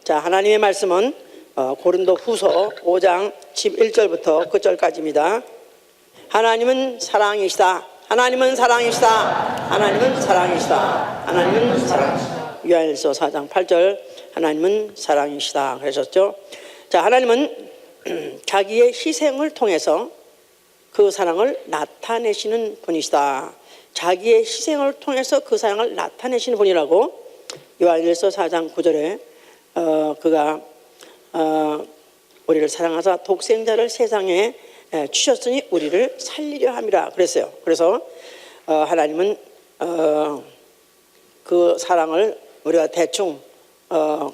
자, 하나님의 말씀은 고린도 후서 5장 11절부터 9절까지입니다. 하나님은 사랑이시다. 하나님은 사랑이시다. 하나님은 사랑이시다. 하나님은 사랑이시다. 요한일서 4장 8절 하나님은 사랑이시다 그러셨죠. 자, 하나님은 자기의 희생을 통해서 그 사랑을 나타내시는 분이시다. 자기의 희생을 통해서 그 사랑을 나타내시는 분이라고 요한일서 4장 9절에 그가 우리를 사랑하사 독생자를 세상에 주셨으니 우리를 살리려 함이라 그랬어요. 그래서 하나님은 그 사랑을 우리가 대충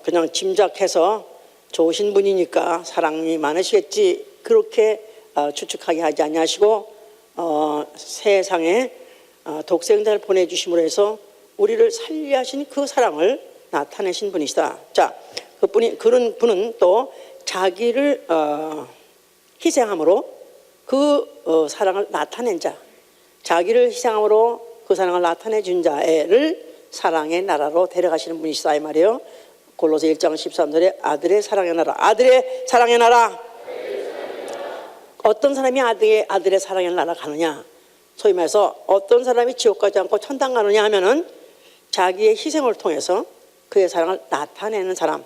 그냥 짐작해서 좋으신 분이니까 사랑이 많으시겠지 그렇게 추측하게 하지 아니하시고 세상에 독생자를 보내주심으로 해서 우리를 살리려 하신 그 사랑을 나타내신 분이시다. 자, 그런 분은 또 자기를 희생함으로 그 사랑을 나타낸 자, 자기를 희생함으로 그 사랑을 나타내 준 자를 사랑의 나라로 데려가시는 분이시다 이 말이에요. 골로새 1장 13절에 아들의 사랑의 나라, 아들의 사랑의 나라. 어떤 사람이 아들의 사랑의 나라 가느냐? 소위 말해서 어떤 사람이 지옥 가지 않고 천당 가느냐 하면은 자기의 희생을 통해서 그의 사랑을 나타내는 사람.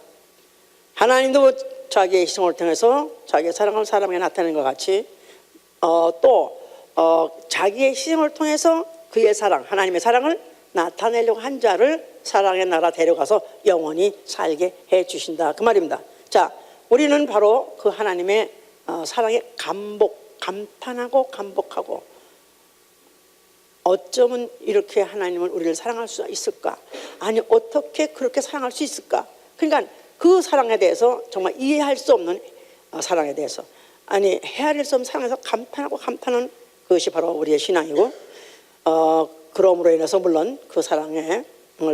하나님도 자기의 희생을 통해서 자기의 사랑을 사람에게 나타내는 것 같이 또 자기의 희생을 통해서 그의 사랑, 하나님의 사랑을 나타내려고 한 자를 사랑의 나라 데려가서 영원히 살게 해 주신다 그 말입니다. 자, 우리는 바로 그 하나님의 사랑에 감탄하고 감복하고 어쩌면 이렇게 하나님은 우리를 사랑할 수 있을까? 아니 어떻게 그렇게 사랑할 수 있을까? 그러니까 그 사랑에 대해서 정말 이해할 수 없는 사랑에 대해서 아니 헤아릴 수 없는 사랑에서 감탄하고 감탄하는 그것이 바로 우리의 신앙이고 그러므로 인해서 물론 그 사랑을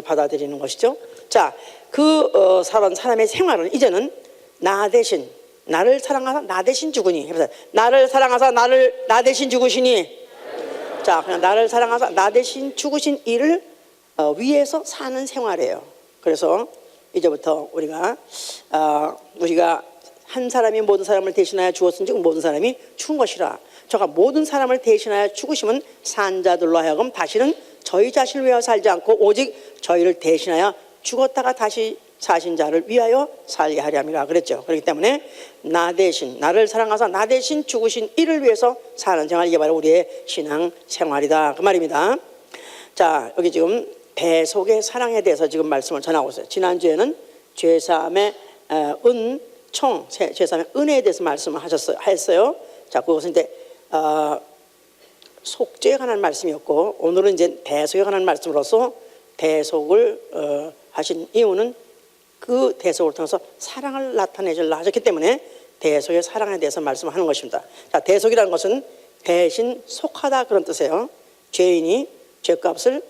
받아들이는 것이죠. 자, 그 사람의 생활은 이제는 나 대신 나를 사랑하사 나 대신 죽으니 나를 사랑하사 나 대신 죽으시니 자, 그냥 나를 사랑하사 나 대신 죽으신 이를 위해서 사는 생활이에요. 그래서 이제부터 우리가 한 사람이 모든 사람을 대신하여 죽었은즉 모든 사람이 죽은 것이라. 저가 모든 사람을 대신하여 죽으시면 산 자들로 하여금 다시는 저희 자신을 위하여 살지 않고 오직 저희를 대신하여 죽었다가 다시 사신 자를 위하여 살게 하려 함이라 그랬죠. 그렇기 때문에 나 대신 나를 사랑하사 나 대신 죽으신 이를 위해서 사는 생활, 이게 바로 우리의 신앙 생활이다 그 말입니다. 자, 여기 지금 대속의 사랑에 대해서 지금 말씀을 전하고 있어요. 지난주에는 죄사함의 죄사함의 은혜에 대해서 말씀을 했어요. 자, 그것은 이제 속죄에 관한 말씀이었고 오늘은 이제 대속에 관한 말씀으로서 대속을 하신 이유는 그 대속을 통해서 사랑을 나타내주려 하셨기 때문에 대속의 사랑에 대해서 말씀하는 것입니다. 자, 대속이라는 것은 대신 속하다 그런 뜻이에요. 죄인이 죄값을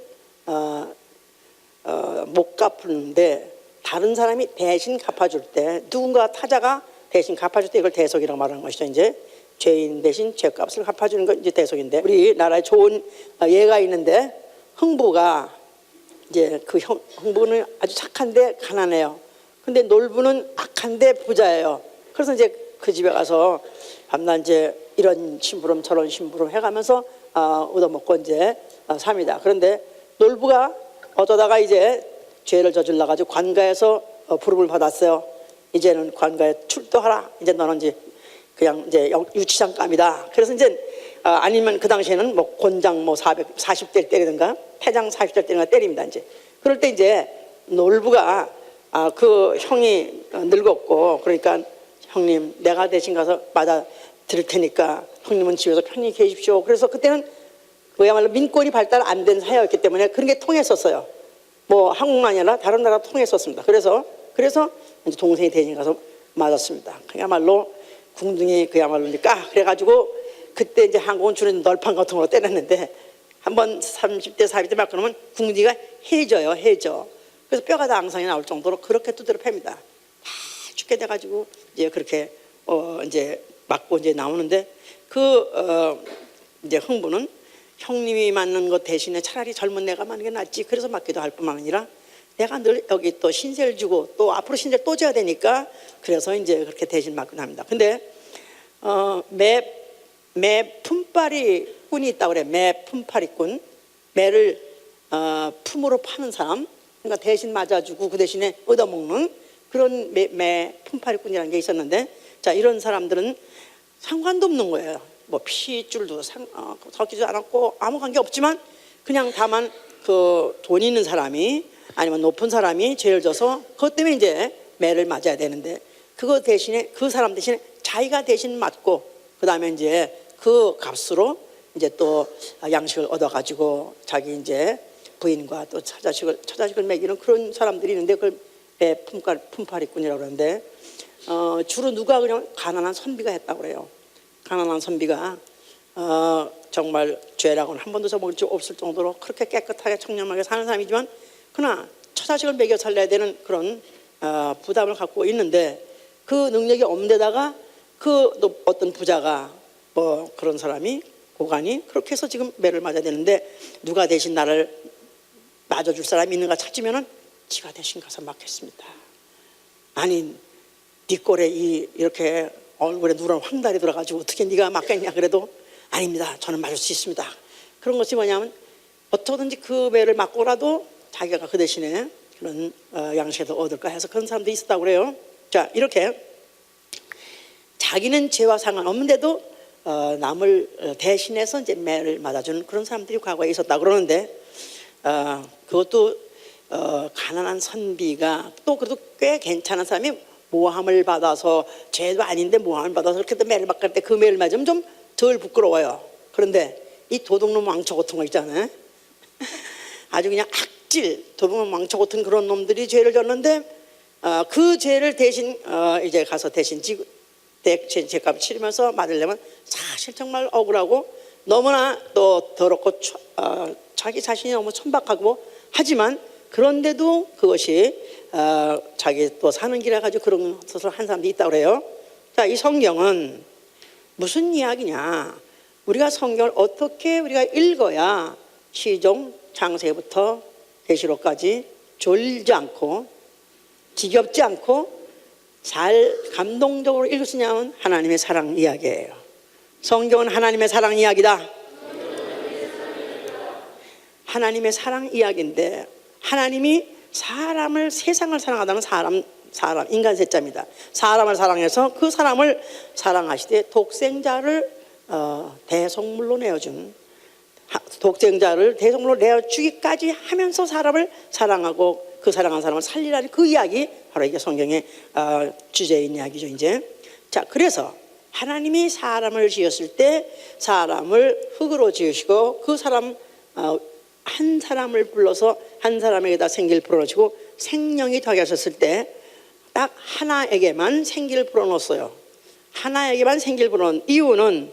못 갚는데 다른 사람이 대신 갚아줄 때 누군가 타자가 대신 갚아줄 때 이걸 대속이라고 말하는 것이죠. 이제 죄인 대신 죄값을 갚아주는 건 이제 대속인데 우리 나라에 좋은 예가 있는데 흥부가 이제 그 흥부는 아주 착한데 가난해요. 근데 놀부는 악한데 부자예요. 그래서 이제 그 집에 가서 밤낮 이제 이런 심부름 저런 심부름 해가면서 얻어먹고 이제 삽니다. 그런데 놀부가 어쩌다가 이제 죄를 저질러 가지고 관가에서 부름을 받았어요. 이제는 관가에 출두하라. 이제 너는 이제 그냥 이제 유치장감이다. 그래서 이제 아니면 그 당시에는 뭐 곤장 뭐 40대를 때리든가 패장 40대를 때리든가 때립니다. 이제 그럴 때 이제 놀부가 그 형이 늙었고 그러니까 형님 내가 대신 가서 맞아 드릴 테니까 형님은 집에서 편히 계십시오. 그래서 그때는 그야말로 민권이 발달 안 된 사회였기 때문에 그런 게 통했었어요. 뭐 한국만이 아니라 다른 나라 통했었습니다. 그래서 이제 동생이 대신 가서 맞았습니다. 그야말로 궁둥이 그야말로 그래가지고 그때 이제 한국은 주는 널판 같은 걸로 때렸는데 한번 30대 40대 막 그러면 궁둥이가 해져. 그래서 뼈가 다 앙상이 나올 정도로 그렇게 두드려 팹니다. 다 죽게 돼가지고 이제 그렇게 이제 맞고 이제 나오는데 이제 흥부는 형님이 맞는 것 대신에 차라리 젊은 내가 맞는 게 낫지. 그래서 맞기도 할 뿐만 아니라 내가 늘 여기 또 신세를 지고 또 앞으로 신세를 또 져야 되니까 그래서 이제 그렇게 대신 맡곤 합니다. 근데 매 품팔이 꾼이 있다고 그래. 매 품팔이 꾼. 매를 품으로 파는 사람, 그러니까 대신 맞아주고 그 대신에 얻어먹는 그런 매 품팔이 꾼이라는 게 있었는데, 자, 이런 사람들은 상관도 없는 거예요. 뭐 피줄도 섞이지 않았고 아무 관계 없지만 그냥 다만 그 돈 있는 사람이 아니면 높은 사람이 죄를 져서 그것 때문에 이제 매를 맞아야 되는데, 그거 대신에 그 사람 대신에 자기가 대신 맞고 그 다음에 이제 그 값으로 이제 또 양식을 얻어가지고 자기 이제 부인과 또 처자식을 먹이는 그런 사람들이 있는데 그걸 매 품팔이꾼이라고 그러는데, 주로 누가 그냥 가난한 선비가 했다고 그래요. 가난한 선비가 정말 죄라고는 한 번도 저먹을 수 없을 정도로 그렇게 깨끗하게 청렴하게 사는 사람이지만 그러나 처자식을 먹여 살려야 되는 그런 부담을 갖고 있는데, 그 능력이 없는 데다가 그 어떤 부자가 뭐 그런 사람이 고관이 그렇게 해서 지금 매를 맞아야 되는데, 누가 대신 나를 맞아줄 사람이 있는가 찾으면은 지가 대신 가서 맞겠습니다. 아니 네 꼴에 이렇게 얼굴에 누런 황달이 들어가지고 어떻게 네가 맞겠냐 그래도 아닙니다. 저는 맞을 수 있습니다. 그런 것이 뭐냐면 어떻게든지 그 매를 맞고라도 자기가 그 대신에 그런 양식을 얻을까 해서 그런 사람도 있었다고 그래요. 자, 이렇게 자기는 죄와 상관없는데도 남을 대신해서 이제 매를 맞아주는 그런 사람들이 과거에 있었다 그러는데, 그것도 가난한 선비가 또 그래도 꽤 괜찮은 사람이 모함을 받아서 죄도 아닌데 모함을 받아서 그렇게 또 매를 맞을 때 그 매를 맞으면 좀 덜 부끄러워요. 그런데 이 도둑놈 왕초 같은 거 있잖아요. 아주 그냥 악질 도둑놈 왕초 같은 그런 놈들이 죄를 졌는데 그 죄를 대신 이제 가서 대신 죄값 치르면서 맞으려면 사실 정말 억울하고 너무나 또 더럽고 자기 자신이 너무 천박하고 하지만 그런데도 그것이 자기 또 사는 길에 가지고 그런 것을 한 사람도 있다고 그래요. 자, 이 성경은 무슨 이야기냐? 우리가 성경을 어떻게 우리가 읽어야 시종 창세부터 계시록까지 졸지 않고 지겹지 않고 잘 감동적으로 읽을 수 있냐면 하나님의 사랑 이야기예요. 성경은 하나님의 사랑 이야기다. 하나님의 사랑 이야기인데, 하나님이 세상을 사랑하다는 사람 인간 셋자입니다. 사람을 사랑해서 그 사람을 사랑하시되 독생자를 대속물로 내어준, 독생자를 대속물로 내어주기까지 하면서 사람을 사랑하고 그 사랑한 사람을 살리라는 그 이야기, 바로 이게 성경의 주제인 이야기죠. 이제 자, 그래서 하나님이 사람을 지었을 때 사람을 흙으로 지으시고 그 사람 한 사람을 불러서 한 사람에게다 생기를 불어넣으시고 생명이 더하게 하셨을 때 딱 하나에게만 생기를 불어넣었어요. 하나에게만 생기를 불어넣은 이유는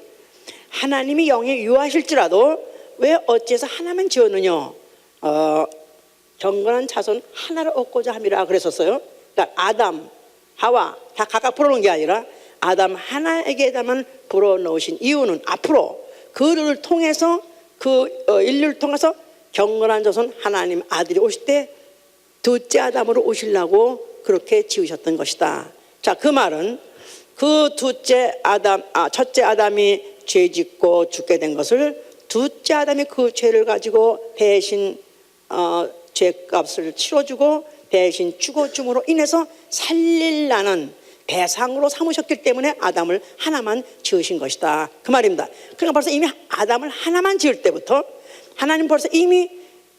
하나님이 영에 유하실지라도 왜 어찌해서 하나만 지었느냐, 경건한 자손 하나를 얻고자 함이라 그랬었어요. 그러니까 아담, 하와 다 각각 불어넣은 게 아니라 아담 하나에게다만 불어넣으신 이유는 앞으로 그를 통해서 그 인류를 통해서 경건한 자손 하나님 아들이 오실 때 둘째 아담으로 오시려고 그렇게 지으셨던 것이다. 자, 그 말은 그 첫째 아담이 죄 짓고 죽게 된 것을 둘째 아담이 그 죄를 가지고 대신 죄값을 치러주고 대신 죽어줌으로 인해서 살릴라는 대상으로 삼으셨기 때문에 아담을 하나만 지으신 것이다, 그 말입니다. 그러니까 벌써 이미 아담을 하나만 지을 때부터 하나님 벌써 이미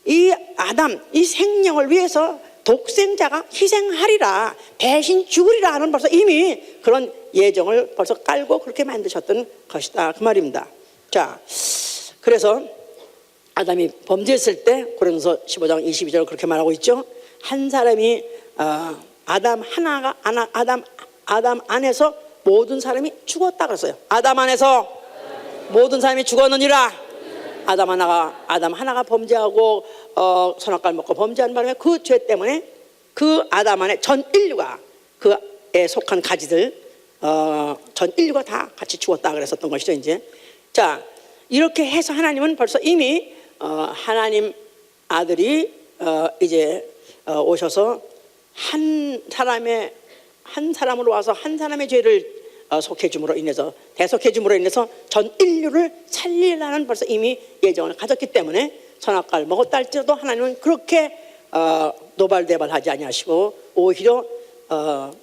이 아담, 이 생명을 위해서 독생자가 희생하리라, 대신 죽으리라 하는 벌써 이미 그런 예정을 벌써 깔고 그렇게 만드셨던 것이다, 그 말입니다. 자, 그래서 아담이 범죄했을 때 고린도서 15장 22절 그렇게 말하고 있죠. 한 사람이 아담 안에서 모든 사람이 죽었다 그랬어요. 아담 안에서 모든 사람이 죽었느니라. 아담 하나가 범죄하고 선악과를 먹고 범죄한 바람에 그 죄 때문에 그 아담 안에 전 인류가 그에 속한 가지들 전 인류가 다 같이 죽었다 그랬었던 것이죠. 이제 자, 이렇게 해서 하나님은 벌써 이미 하나님 아들이 이제 오셔서 한 사람으로 와서 한 사람의 죄를 속해줌으로 인해서 대속해줌으로 인해서 전 인류를 살리라는 벌써 이미 예정을 가졌기 때문에 선악과를 먹었다 할지라도 하나님은 그렇게 노발대발하지 아니하시고 오히려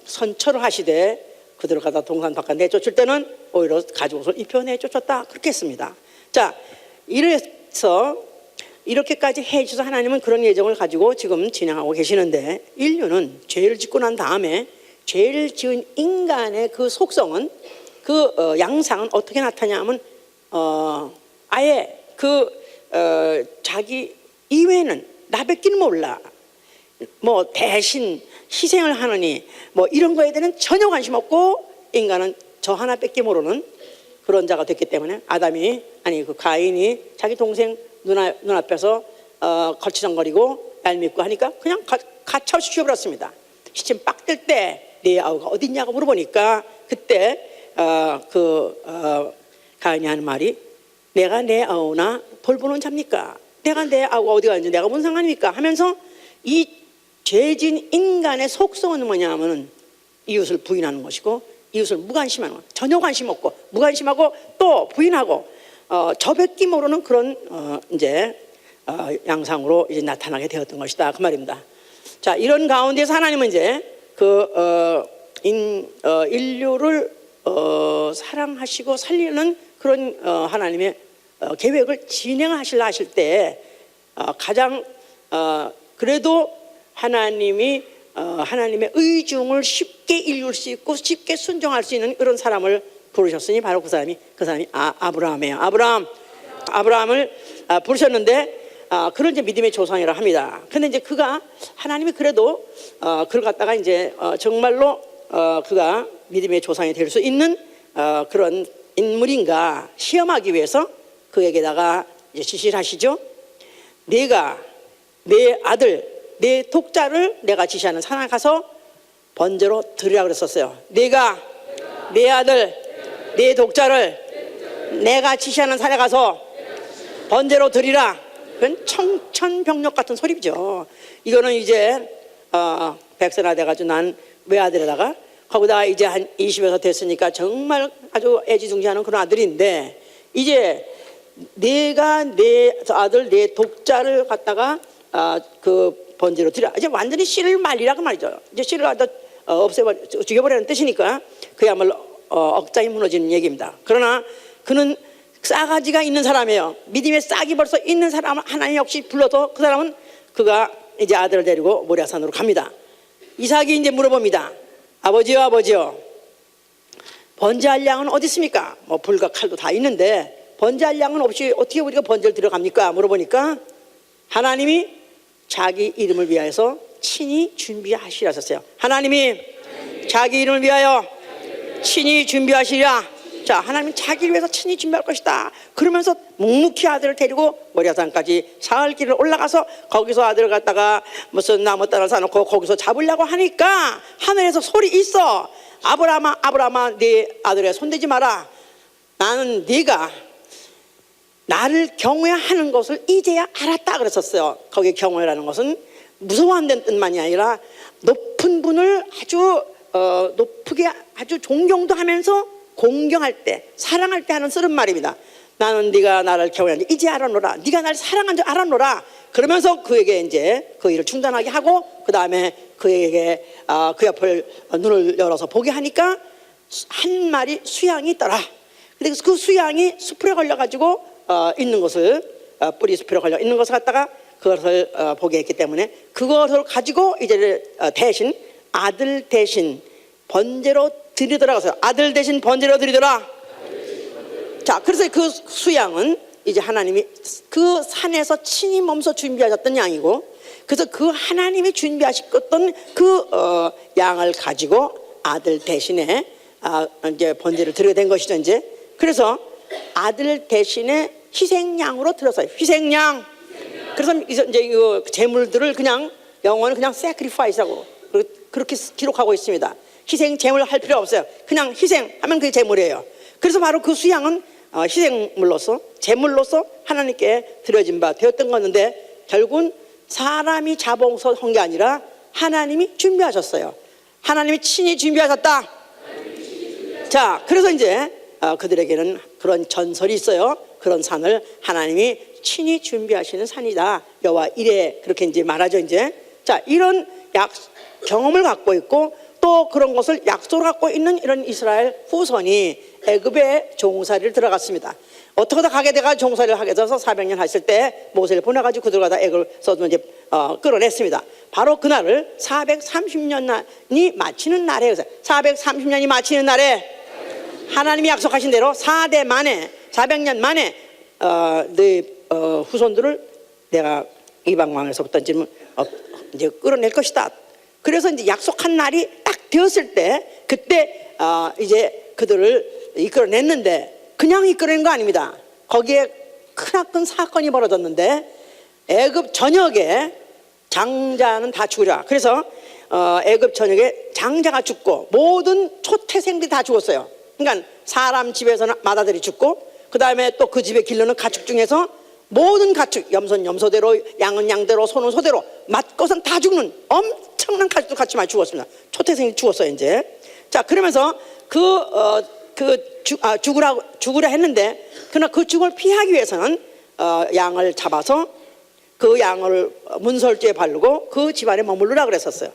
선처를 하시되 그들을 갖다 동산 바깥 내쫓을 때는 오히려 가죽옷을 입혀 내쫓았다 그렇게 했습니다. 자, 이래서 이렇게까지 해주셔서 하나님은 그런 예정을 가지고 지금 진행하고 계시는데 인류는 죄를 짓고 난 다음에 죄를 지은 인간의 그 속성은 그 양상은 어떻게 나타나냐면 아예 자기 이외에는 나밖에 몰라. 뭐 대신 희생을 하느니 뭐 이런 거에 대해서는 전혀 관심 없고 인간은 저 하나밖에 모르는 그런 자가 됐기 때문에 그 가인이 자기 동생 눈앞에서 걸치정거리고 얄밉고 하니까 그냥 가차없이 죽여버렸습니다. 시침 빡 뜰 때 네 아우가 어디 있냐고 물어보니까 그때 가인이 하는 말이 내가 내 아우나 돌보는 자입니까? 내가 내 아우가 어디 갔는지 내가 뭔 상관입니까? 하면서 이 죄진 인간의 속성은 뭐냐면 이웃을 부인하는 것이고 이웃을 무관심하는 것, 전혀 관심 없고 무관심하고 또 부인하고 저밖에 모르는 그런 양상으로 이제 나타나게 되었던 것이다 그 말입니다. 자, 이런 가운데서 하나님은 이제 인류를 사랑하시고 살리는 그런 하나님의 계획을 진행하시려 하실 때 가장 그래도 하나님의 의중을 쉽게 이룰 수 있고 쉽게 순종할 수 있는 그런 사람을 부르셨으니 바로 그 사람이 아브라함이에요. 아브라함을 부르셨는데 그런 이제 믿음의 조상이라 합니다. 근데 이제 하나님이 그래도 그걸 갖다가 이제 정말로 그가 믿음의 조상이 될 수 있는 그런 인물인가 시험하기 위해서 그에게다가 이제 지시를 하시죠. 내가 내 아들 내 독자를 내가 지시하는 산에 가서 번제로 드리라 그랬었어요. 내가 내 아들 내 독자를 내가 지시하는 산에 가서 번제로 드리라. 그건 청천벽력 같은 소리죠. 이거는 이제 백세나 돼가지고 난 외아들에다가 거기다가 이제 한 20에서 됐으니까 정말 아주 애지중지하는 그런 아들인데 이제 내가 내 아들 내 독자를 갖다가 그 번제로 드려. 이제 완전히 씨를 말리라고 말이죠. 이제 씨를 갖다 죽여버리는 뜻이니까 그야말로 억장이 무너지는 얘기입니다. 그러나 그는 싸가지가 있는 사람이에요. 믿음의 싹이 벌써 있는 사람을 하나님 역시 불러서 그 사람은 그가 이제 아들을 데리고 모리아산으로 갑니다. 이삭이 이제 물어봅니다. 아버지요 번제할 양은 어디 있습니까? 뭐 불과 칼도 다 있는데 번제할 양은 없이 어떻게 우리가 번제를 들어갑니까? 물어보니까 하나님이 자기 이름을 위하여서 친히 준비하시라 하셨어요. 하나님이 자기 이름을 위하여 친히 준비하시라. 자, 하나님은 자기를 위해서 친히 준비할 것이다. 그러면서 묵묵히 아들을 데리고 모리아산까지 사흘 길을 올라가서 거기서 아들을 갖다가 무슨 나무 따라 사놓고 거기서 잡으려고 하니까 하늘에서 소리 있어. 아브라함아 네 아들에 손대지 마라. 나는 네가 나를 경외하는 것을 이제야 알았다 그랬었어요. 거기에 경외라는 것은 무서워한다는 뜻만이 아니라 높은 분을 아주 높게 아주 존경도 하면서 공경할 때 사랑할 때 하는 쓰는 말입니다. 나는 네가 나를 경외하는지 이제 알아노라. 네가 나를 사랑한 줄 알아노라. 그러면서 그에게 이제 그 일을 중단하게 하고 그 다음에 그에게 그 옆을 눈을 열어서 보게 하니까 한 마리 수양이 있더라. 근데 그 수양이 숲에 걸려가지고 있는 것을 뿌리 숲에 걸려 있는 것을 갖다가 그것을 보게 했기 때문에 그것을 가지고 이제 대신 아들 대신 번제로 드리더라고 해서 아들 대신 번제로 드리더라. 자, 그래서 그 수양은 이제 하나님이 그 산에서 친히 몸소 준비하셨던 양이고, 그래서 그 하나님이 준비하셨던 그 양을 가지고 아들 대신에 이제 번제를 드리게 된 것이죠. 이제 그래서 아들 대신에 희생양으로 들었어요. 희생양. 그래서 이제 이 제물들을 그냥 영어는 그냥 sacrifice하고 그렇게 기록하고 있습니다. 희생 제물 할 필요 없어요. 그냥 희생하면 그게 제물이에요. 그래서 바로 그 수양은 희생물로서 제물로서 하나님께 드려진 바 되었던 것인데 결국은 사람이 잡아서 한 게 아니라 하나님이 준비하셨어요. 하나님이 친히 준비하셨다. 자, 그래서 이제 그들에게는 그런 전설이 있어요. 그런 산을 하나님이 친히 준비하시는 산이다. 여호와 이레, 그렇게 이제 말하죠. 이제 자, 이런 경험을 갖고 있고 또 그런 것을 약속을 갖고 있는 이런 이스라엘 후손이 애굽에 종살이를 들어갔습니다. 어떻게 다 가게 돼가 종살이를 하게 돼서 400년 하실 때 모세를 보내가지고 그들과 다 애굽에서 이제 끌어냈습니다. 바로 그날을 430년이 마치는 날에, 430년이 마치는 날에 하나님이 약속하신 대로 4대 만에 400년 만에 네 후손들을 내가 이방 왕에서부터 이제 끌어낼 것이다. 그래서 이제 약속한 날이 딱 되었을 때 그때 이제 그들을 이끌어냈는데 그냥 이끌어낸 거 아닙니다. 거기에 크나큰 사건이 벌어졌는데 애굽 전역에 장자는 다 죽으라. 그래서 애굽 전역에 장자가 죽고 모든 초태생들이 다 죽었어요. 그러니까 사람 집에서는 마다들이 죽고 그 다음에 또 그 집에 기르는 가축 중에서 모든 가축, 염소는 염소대로, 양은 양대로, 소는 소대로, 맏것은 다 죽는 엄청난 가축도 같이 많이 죽었습니다. 초태생이 죽었어요 이제. 자, 그러면서 죽으라 했는데 그러나 그 죽음을 피하기 위해서는 양을 잡아서 그 양을 문설주에 바르고 그 집안에 머무르라 그랬었어요.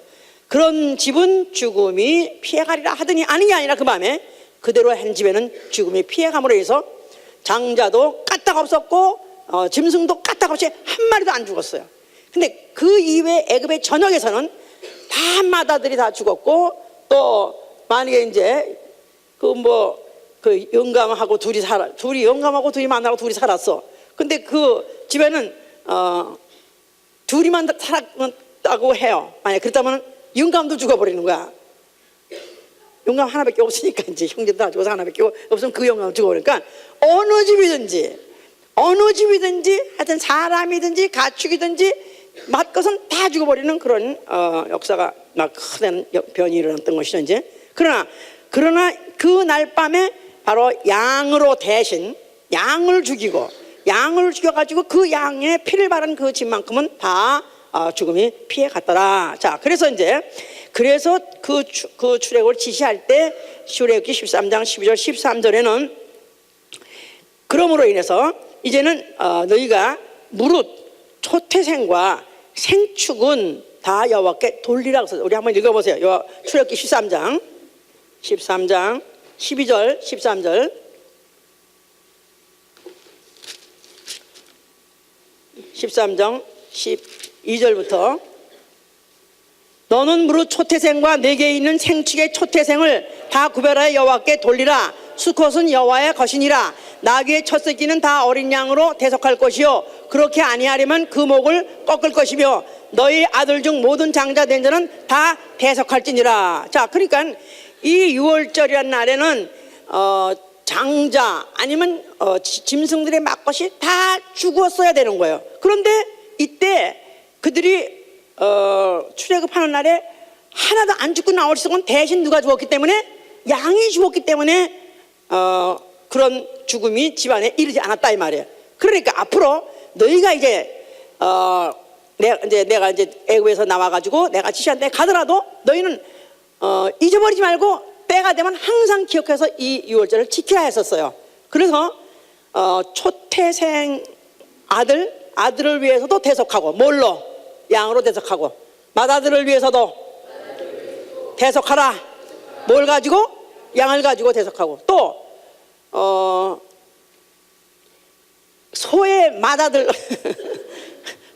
그런 집은 죽음이 피해가리라 하더니 아닌 게 아니라 그 밤에 그대로 한 집에는 죽음이 피해감으로 해서 장자도 까딱 없었고 짐승도 까딱 없이 한 마리도 안 죽었어요. 근데 그 이외에 애굽의 전역에서는 다 마다들이 다 죽었고 또 만약에 이제 그 영감하고 둘이 영감하고 둘이 만나고 둘이 살았어. 근데 그 집에는 둘이만 살았다고 해요. 만약 그렇다면 영감도 죽어버리는 거야. 영감 하나밖에 없으니까 이제 형제도 다 죽어서 하나밖에 없으면 그 영감 죽어버리니까 어느 집이든지 하여튼 사람이든지 가축이든지 맏것은 다 죽어버리는 그런 역사가 막 큰 변이 일어났던 것이죠 이제. 그러나 그 날 밤에 바로 양으로 대신 양을 죽여가지고 그 양의 피를 바른 그 집만큼은 다 죽음이 피해 갔더라. 자, 그래서 그 출애굽을 지시할 때 출애굽기 13장 12절 13절에는 그러므로 인해서 이제는 너희가 무릇 초태생과 생축은 다 여호와께 돌리라고 써요. 우리 한번 읽어보세요. 출애굽기 13장 12절 13절 13장 12절부터 너는 무릇 초태생과 내게 있는 생축의 초태생을 다 구별하여 여호와께 돌리라. 수컷은 여호와의 것이니라. 나귀의 첫 새끼는 다 어린 양으로 대속할 것이요 그렇게 아니하려면 그 목을 꺾을 것이며 너희 아들 중 모든 장자 된 자는 다 대속할지니라. 자, 그러니까 이 6월절이라는 날에는 장자 아니면 짐승들의 맏것이 다 죽었어야 되는 거예요. 그런데 이때 그들이 출애굽하는 날에 하나도 안 죽고 나올 수 있는 대신 누가 죽었기 때문에 양이 죽었기 때문에 그런 죽음이 집안에 이르지 않았다 이 말이에요. 그러니까 앞으로 너희가 내가 이제 애굽에서 나와가지고 내가 지시한 데 가더라도 너희는 잊어버리지 말고 때가 되면 항상 기억해서 이 6월절을 지켜야 했었어요. 그래서 초태생 아들을 위해서도 대속하고 뭘로? 양으로 대속하고 맏아들을 위해서도 대속하라. 뭘 가지고? 양을 가지고 대속하고 또 소의 맏아들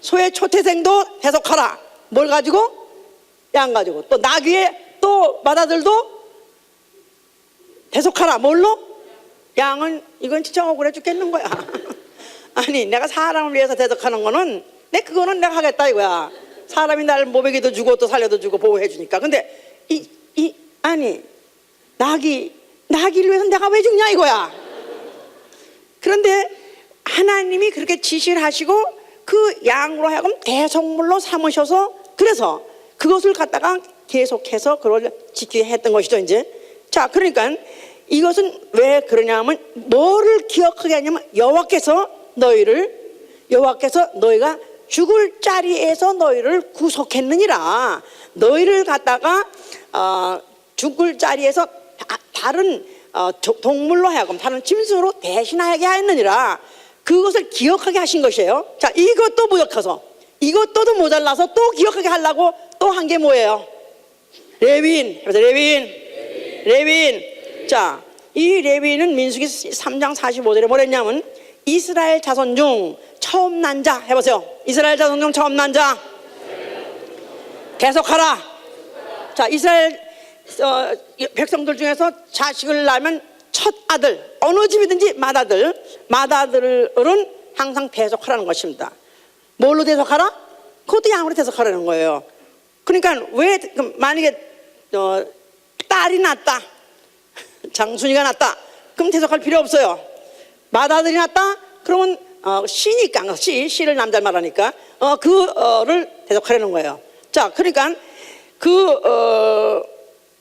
소의 초태생도 대속하라. 뭘 가지고? 양 가지고 또 나귀의 또 맏아들도 대속하라. 뭘로? 양은 이건 진짜 억울해 죽겠는 거야. 아니 내가 사람을 위해서 대속하는 거는 그거는 내가 하겠다 이거야. 사람이 날 모베기도 주고 또 살려도 주고 보호해 주니까. 근데 아니 나귀를 위해서 내가 왜 죽냐 이거야. 그런데 하나님이 그렇게 지시를 하시고 그 양으로 하여금 대속물로 삼으셔서 그래서 그것을 갖다가 계속해서 그걸 지키게 했던 것이죠 이제. 자, 그러니까 이것은 왜 그러냐면 뭐를 기억하게 하냐면 여호와께서 너희가 죽을 자리에서 너희를 구속했느니라. 너희를 갖다가 죽을 자리에서 다른 동물로 하여금 다른 짐승으로 대신하게 하였느니라. 그것을 기억하게 하신 것이에요. 자, 이것도 부족해서 이것도 모자라서 또 기억하게 하려고 또 한 게 뭐예요? 레위인. 레위인. 자, 이 레위인은 민수기 3장 45절에 뭐랬냐면 이스라엘 자손 중 처음 난 자, 해보세요. 이스라엘 자손 중 처음 난 자 계속하라. 자, 이스라엘 백성들 중에서 자식을 낳으면 첫 아들, 어느 집이든지 맏아들은 항상 대속하라는 것입니다. 뭘로 대속하라? 그것도 양으로 대속하라는 거예요. 그러니까 왜 만약에 딸이 낳았다, 장순이가 낳았다, 그럼 대속할 필요 없어요. 맏아들이 낳았다, 그러면 씨니까, 씨를 남자를 말하니까 그를 대속하라는 거예요. 자, 그러니까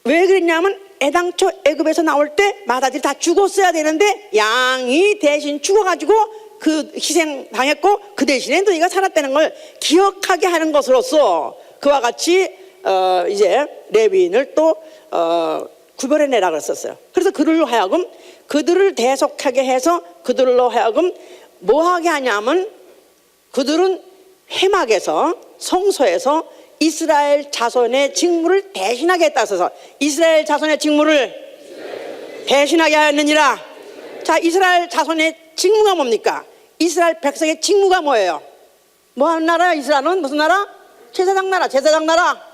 왜 그랬냐면 애당초 애굽에서 나올 때 맏아들이 다 죽었어야 되는데 양이 대신 죽어가지고 그 희생당했고 그 대신에 너희가 살았다는 걸 기억하게 하는 것으로서 그와 같이 이제 레위인을 또 구별해내라 그랬었어요. 그래서 그들로 하여금 그들을 대속하게 해서 그들로 하여금 뭐하게 하냐면 그들은 회막에서 성소에서 이스라엘 자손의 직무를 대신하게 했다 해서 이스라엘 자손의 직무를 대신하게 하였느니라. 자, 이스라엘 자손의 직무가 뭡니까? 이스라엘 백성의 직무가 뭐예요? 뭐 하는 나라야? 이스라엘은 무슨 나라? 제사장 나라.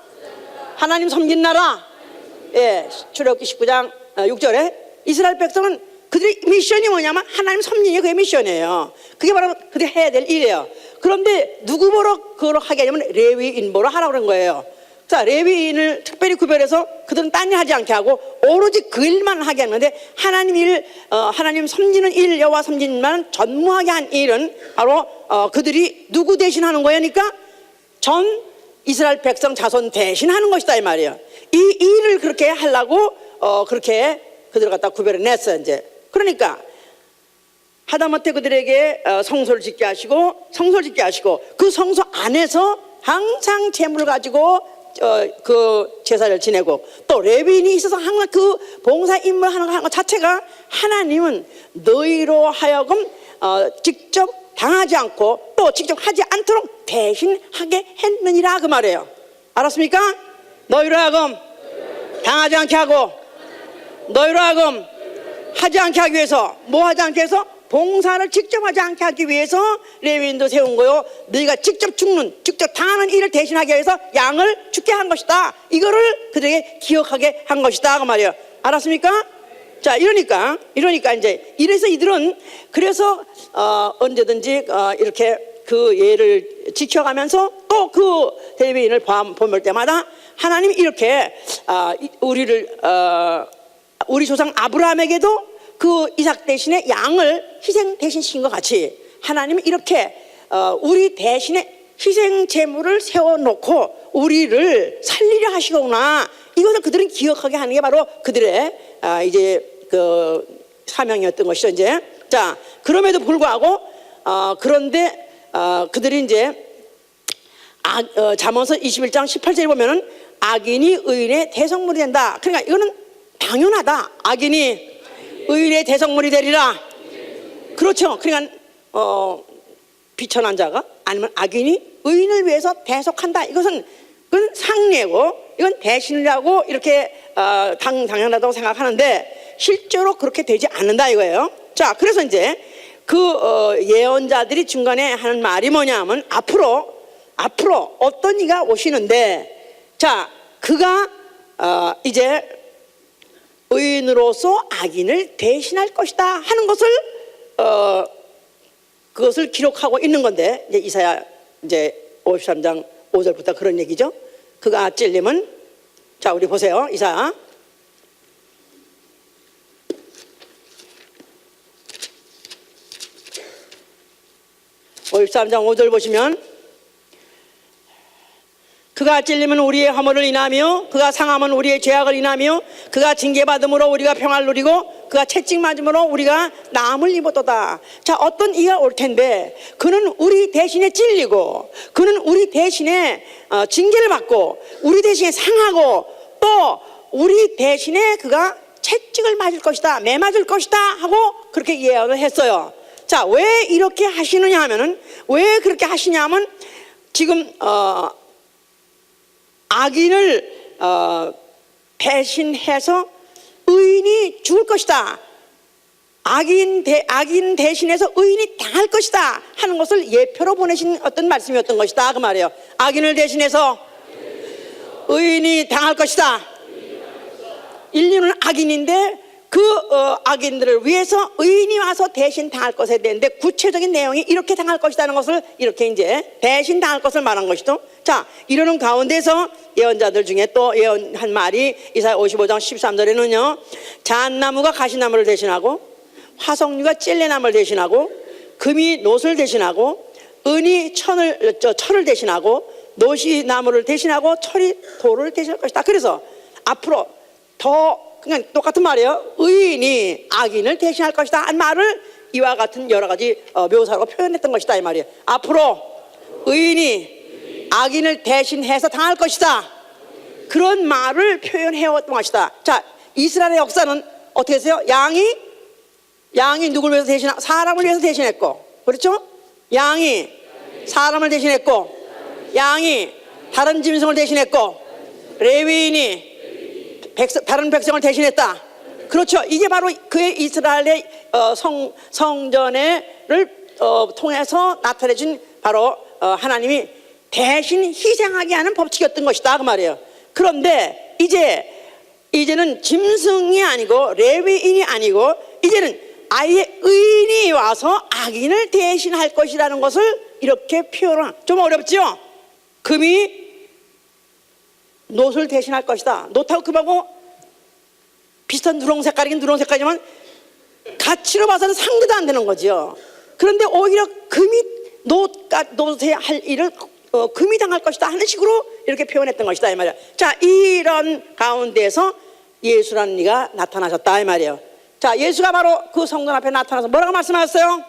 하나님 섬긴 나라. 예, 출애굽기 19장 6절에 이스라엘 백성은 그들의 미션이 뭐냐면 하나님 섬기는 게 그의 미션이에요. 그게 바로 그들이 해야 될 일이에요. 그런데 누구 보러 그걸 하게 하냐면 레위인 보러 하라고 그런 거예요. 자, 레위인을 특별히 구별해서 그들은 딴 일 하지 않게 하고 오로지 그 일만 하게 하는데 하나님 섬기는 일, 여호와 섬기는 일만 전무하게 한 일은 바로 그들이 누구 대신 하는 거니까 전 이스라엘 백성 자손 대신 하는 것이다 이 말이에요. 이 일을 그렇게 하려고 그렇게 그들을 갖다 구별해 냈어요. 이제 그러니까 하다못해 그들에게 성소를 짓게 하시고 그 성소 안에서 항상 제물을 가지고 그 제사를 지내고 또 레위인이 있어서 항상 그 봉사 임무를 하는 것 자체가 하나님은 너희로 하여금 직접 당하지 않고 또 직접 하지 않도록 대신하게 했느니라 그 말이에요. 알았습니까? 너희로 하여금 당하지 않게 하고 너희로 하여금 하지 않게 하기 위해서 뭐 하지 않게 해서 봉사를 직접 하지 않게 하기 위해서 레위인도 세운 거요. 너희가 직접 당하는 일을 대신하기 위해서 양을 죽게 한 것이다. 이거를 그들에게 기억하게 한 것이다 그 말이에요. 알았습니까? 자, 이러니까 이제 이래서 이들은 그래서 언제든지 이렇게 그 예를 지켜가면서 또 그 레위인을 볼 때마다 하나님이 이렇게 우리 조상 아브라함에게도 그 이삭 대신에 양을 희생 대신 시킨 것 같이 하나님이 이렇게 우리 대신에 희생 제물을 세워놓고 우리를 살리려 하시구나. 이것을 그들은 기억하게 하는 게 바로 그들의 이제 그 사명이었던 것이죠. 이제 자, 그럼에도 불구하고 그런데 그들이 이제 잠언서 21장 18절에 보면은 악인이 의인의 대성물이 된다. 그러니까 이거는 당연하다. 악인이 의인의 대성물이 되리라. 그렇죠. 그러니까 비천한 자가 아니면 악인이 의인을 위해서 대속한다. 그건 상례고 이건 대신이라고 이렇게 당연하다고 생각하는데 실제로 그렇게 되지 않는다 이거예요. 자, 그래서 이제 그 예언자들이 중간에 하는 말이 뭐냐면 앞으로 어떤 이가 오시는데 자, 그가 이제 의인으로서 악인을 대신할 것이다 하는 것을 그것을 기록하고 있는 건데 이제 이사야 이제 53장 5절부터 그런 얘기죠. 그가 찔림은 자, 우리 보세요. 이사야 53장 5절 보시면 그가 찔리면 우리의 허물을 인하며 그가 상하면 우리의 죄악을 인하며 그가 징계받음으로 우리가 평화를 누리고 그가 채찍맞음으로 우리가 나음을 입었도다. 자, 어떤 이가 올 텐데 그는 우리 대신에 찔리고 그는 우리 대신에 징계를 받고 우리 대신에 상하고 또 우리 대신에 그가 채찍을 맞을 것이다, 매 맞을 것이다 하고 그렇게 예언을 했어요. 자, 왜 이렇게 하시느냐 하면은, 왜 그렇게 하시냐 하면 지금 악인을 배신해서 의인이 죽을 것이다, 악인 대신해서 의인이 당할 것이다 하는 것을 예표로 보내신 어떤 말씀이었던 것이다 그 말이에요. 악인을 대신해서 의인이 당할 것이다. 인류는 악인인데 그 악인들을 위해서 의인이 와서 대신 당할 것에 대한데 구체적인 내용이 이렇게 당할 것이라는 것을 이렇게 이제 대신 당할 것을 말한 것이죠. 자, 이러는 가운데서 예언자들 중에 또 예언한 말이 이사야 55장 13절에는요, 잣나무가 가시나무를 대신하고 화석류가 찔레나무를 대신하고 금이 놋을 대신하고 은이 철을 대신하고 놋이 나무를 대신하고 철이 돌을 대신할 것이다. 그래서 앞으로 더 그냥 똑같은 말이에요. 의인이 악인을 대신할 것이다 한 말을 이와 같은 여러 가지 묘사로 표현했던 것이다 이 말이에요. 앞으로 의인이 악인을 대신해서 당할 것이다, 그런 말을 표현해왔던 것이다. 자, 이스라엘의 역사는 어떻게 했어요? 양이 누구를 위해서 사람을 위해서 대신했고, 그렇죠? 양이 사람을 대신했고, 양이 다른 짐승을 대신했고, 레위인이 다른 백성을 대신했다. 그렇죠. 이게 바로 그의 이스라엘의 성전을 통해서 나타내준 바로 하나님이 대신 희생하게 하는 법칙이었던 것이다 그 말이에요. 그런데 이제는 짐승이 아니고 레위인이 아니고 이제는 아예 의인이 와서 악인을 대신할 것이라는 것을 이렇게 표현한, 좀 어렵죠? 금이 놋을 대신할 것이다. 놋하고 금하고 비슷한 누렁 색깔이긴 누렁 색깔이지만 가치로 봐서는 상대도 안 되는 거죠. 그런데 오히려 금이 놋에 할 일을 금이 당할 것이다 하는 식으로 이렇게 표현했던 것이다 이 말이야. 자, 이런 가운데서 예수라는 이가 나타나셨다 이 말이에요. 자, 예수가 바로 그 성전 앞에 나타나서 뭐라고 말씀하셨어요?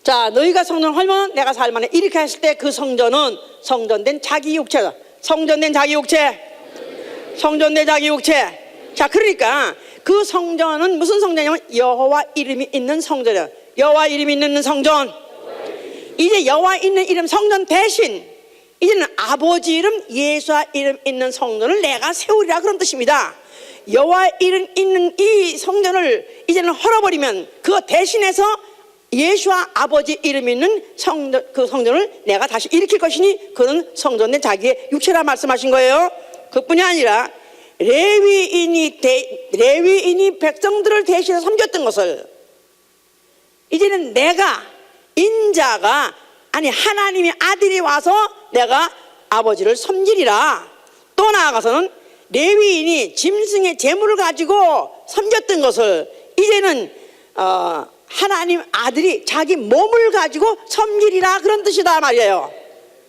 자, 너희가 성전을 헐면 내가 살만해, 이렇게 했을 때 그 성전은 성전된 자기 육체다. 성전된 자기 육체. 자, 그러니까 그 성전은 무슨 성전이냐면 여호와 이름이 있는 성전이야. 여호와 이름이 있는 성전. 이제 여호와 있는 이름 성전 대신 이제는 아버지 이름 예수와 이름 있는 성전을 내가 세우리라 그런 뜻입니다. 여호와 이름 있는 이 성전을 이제는 헐어버리면 그거 대신해서 예수와 아버지 이름 있는 그 성전을 내가 다시 일으킬 것이니 그는 성전된 자기의 육체라 말씀하신 거예요. 그뿐이 아니라 레위인이 백성들을 대신해 섬겼던 것을 이제는 내가 인자가 아니 하나님의 아들이 와서 내가 아버지를 섬기리라. 또 나아가서는 레위인이 짐승의 제물을 가지고 섬겼던 것을 이제는 하나님 아들이 자기 몸을 가지고 섬기리라 그런 뜻이다 말이에요.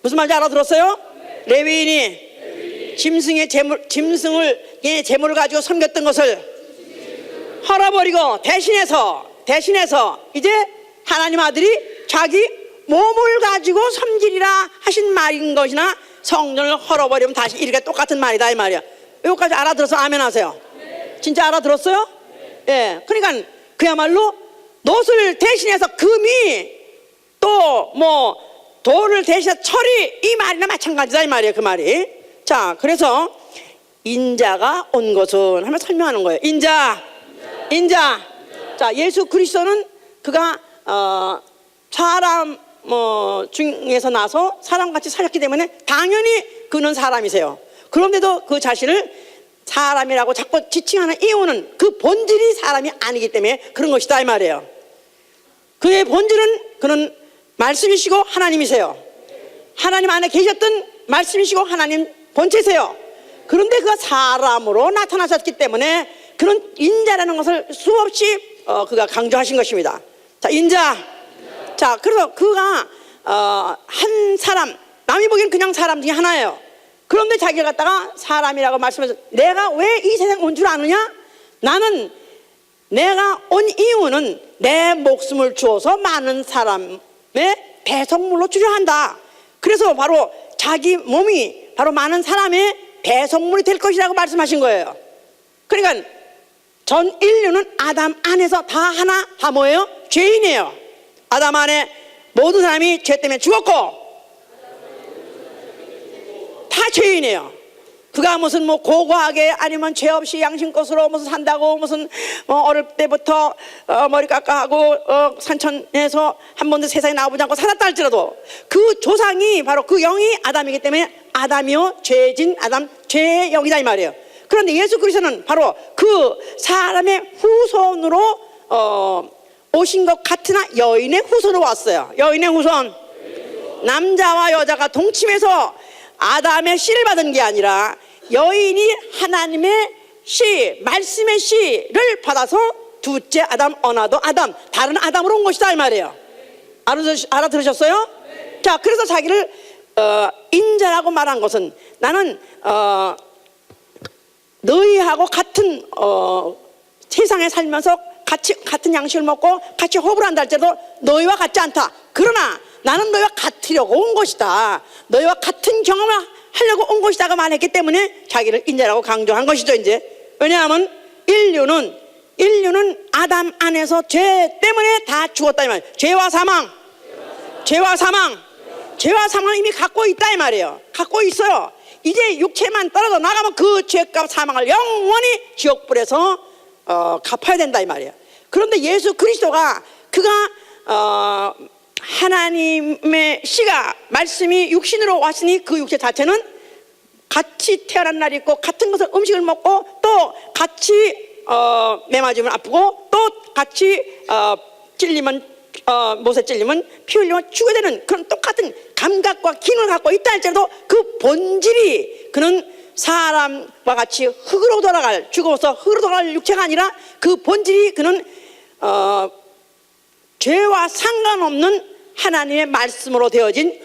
무슨 말인지 알아들었어요? 레위인이 짐승의 제물을 가지고 섬겼던 것을 헐어버리고 대신해서 이제 하나님 아들이 자기 몸을 가지고 섬기리라 하신 말인 것이나 성전을 헐어버리면 다시 이렇게 똑같은 말이다 이 말이야. 여기까지 알아들어서 아멘 하세요. 진짜 알아들었어요? 예. 그러니까 그야말로 놋을 대신해서 금이 또 뭐 돌을 대신해서 철이 이 말이나 마찬가지다 이 말이에요. 그 말이. 자, 그래서 인자가 온 것은 하면 설명하는 거예요. 인자. 자, 예수 그리스도는 그가 사람 중에서 나서 사람같이 살았기 때문에 당연히 그는 사람이세요. 그런데도 그 자신을 사람이라고 자꾸 지칭하는 이유는 그 본질이 사람이 아니기 때문에 그런 것이다 이 말이에요. 그의 본질은 그는 말씀이시고 하나님이세요. 하나님 안에 계셨던 말씀이시고 하나님 본체세요. 그런데 그가 사람으로 나타나셨기 때문에 그런 인자라는 것을 수없이 그가 강조하신 것입니다. 자, 인자. 자, 그래서 그가 한 사람 남이 보기엔 그냥 사람 중에 하나예요. 그런데 자기가 갖다가 사람이라고 말씀해서 내가 왜 이 세상 온 줄 아느냐? 나는 내가 온 이유는 내 목숨을 주어서 많은 사람의 대속물로 주려 한다. 그래서 바로 자기 몸이 바로 많은 사람의 대속물이 될 것이라고 말씀하신 거예요. 그러니까 전 인류는 아담 안에서 다 하나 다 뭐예요? 죄인이에요. 아담 안에 모든 사람이 죄 때문에 죽었고 다 죄인이에요. 그가 무슨 뭐 고고하게 아니면 죄 없이 양심껏으로 무슨 산다고 무슨 어릴 때부터 머리 깎아하고 산천에서 한 번도 세상에 나와보지 않고 살았다 할지라도 그 조상이 바로 그 영이 아담이기 때문에 아담이요 죄진 아담 죄의 영이다 이 말이에요. 그런데 예수 그리스도는 바로 그 사람의 후손으로 오신 것 같으나 여인의 후손으로 왔어요. 여인의 후손, 남자와 여자가 동침해서 아담의 씨를 받은 게 아니라 여인이 하나님의 씨, 말씀의 씨를 받아서 둘째 아담, 어나더 아담, 다른 아담으로 온 것이다 이 말이에요. 알아들으셨어요? 자, 그래서 자기를 인자라고 말한 것은 나는 너희하고 같은 세상에 살면서 같은 양식을 먹고 같이 호흡을 한다 할지라도 너희와 같지 않다. 그러나 나는 너희와 같으려고 온 것이다. 너희와 같은 경험을 하려고 온 것이다가 말했기 때문에 자기를 인자라고 강조한 것이죠. 이제 왜냐하면 인류는 아담 안에서 죄 때문에 다 죽었다 이 말이에요. 죄와 사망을 이미 갖고 있다 이 말이에요. 갖고 있어요. 이제 육체만 떨어져 나가면 그 죄값 사망을 영원히 지옥불에서 갚아야 된다 이 말이에요. 그런데 예수 그리스도가 그가 하나님의 씨가 말씀이 육신으로 왔으니 그 육체 자체는 같이 태어난 날이 있고 같은 것을 음식을 먹고 또 같이 매 맞으면 아프고 또 같이 찔리면 못에 찔리면 피 흘리면 죽어야 되는 그런 똑같은 감각과 기능을 갖고 있다 할지라도 그 본질이 그는 사람과 같이 흙으로 돌아갈 죽어서 흙으로 돌아갈 육체가 아니라 그 본질이 그는 죄와 상관없는 하나님의 말씀으로 되어진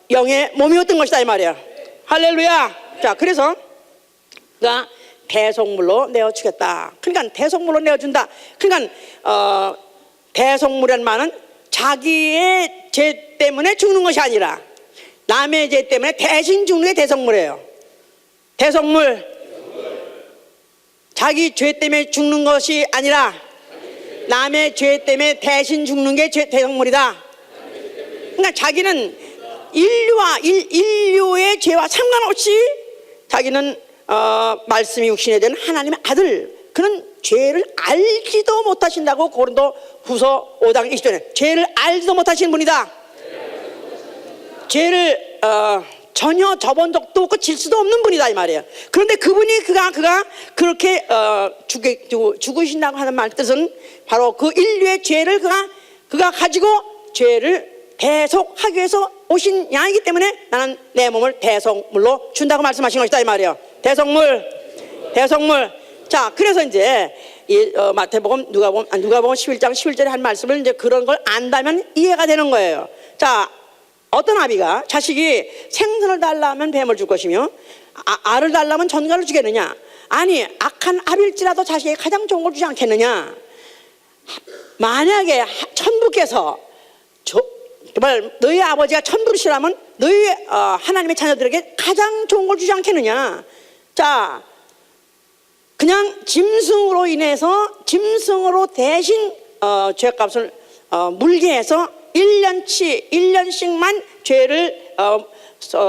영의 몸이었던 것이다 이 말이야. 할렐루야. 자, 그래서 그가 대속물로 내어주겠다. 그러니까 대속물로 내어준다. 그러니까 대속물이라는 말은 자기의 죄 때문에 죽는 것이 아니라 남의 죄 때문에 대신 죽는 게 대속물이에요. 대속물, 자기 죄 때문에 죽는 것이 아니라 남의 죄 때문에 대신 죽는 게 대속물이다. 그러니까 자기는 인류의 죄와 상관없이 자기는 말씀이 육신에 된 하나님의 아들, 그는 죄를 알지도 못하신다고 고린도 후서 5장 20절에 죄를 알지도 못하시는 분이다. 죄를 전혀 접은 적도 없고 질 수도 없는 분이다 이 말이에요. 그런데 그분이 그가 그렇게 죽으신다고 하는 말 뜻은 바로 그 인류의 죄를 그가 가지고 죄를 대속하기 위해서 오신 양이기 때문에 나는 내 몸을 대속물로 준다고 말씀하신 것이다 이 말이에요. 대속물. 자, 그래서 이제 마태복음 누가복음 11장 11절에 한 말씀을 이제 그런 걸 안다면 이해가 되는 거예요. 자, 어떤 아비가 자식이 생선을 달라면 뱀을 줄 것이며 알을 달라면 전갈을 주겠느냐? 아니, 악한 아비일지라도 자식에게 가장 좋은 걸 주지 않겠느냐? 만약에 천부께서 정말 너희 아버지가 천부시라면 너희 하나님의 자녀들에게 가장 좋은 걸 주지 않겠느냐? 자, 그냥 짐승으로 인해서 짐승으로 대신 죄값을 물게 해서 1년씩만 죄를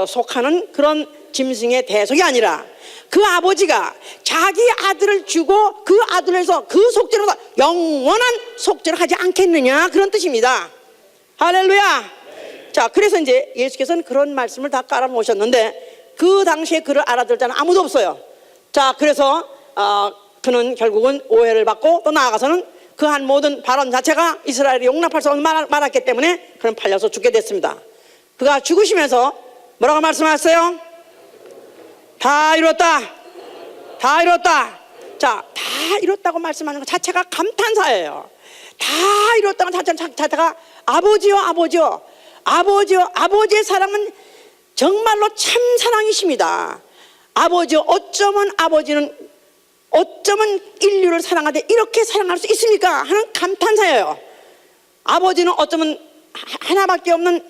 속하는 그런 짐승의 대속이 아니라 그 아버지가 자기 아들을 주고 그 아들에서 그 속죄로 영원한 속죄를 하지 않겠느냐, 그런 뜻입니다. 할렐루야. 자, 그래서 이제 예수께서는 그런 말씀을 다 깔아놓으셨는데 그 당시에 그를 알아들 자는 아무도 없어요. 자, 그래서 그는 결국은 오해를 받고 또 나아가서는 그 한 모든 발언 자체가 이스라엘이 용납할 수 없는 말았기 때문에 그는 팔려서 죽게 됐습니다. 그가 죽으시면서 뭐라고 말씀하셨어요? 다 이뤘다. 자, 다 이뤘다고 말씀하는 것 자체가 감탄사예요. 다 이뤘다는 자체가 아버지요. 아버지의 사랑은 정말로 참 사랑이십니다. 아버지, 어쩌면 인류를 사랑하되 이렇게 사랑할 수 있습니까? 하는 감탄사예요. 아버지는 어쩌면 하나밖에 없는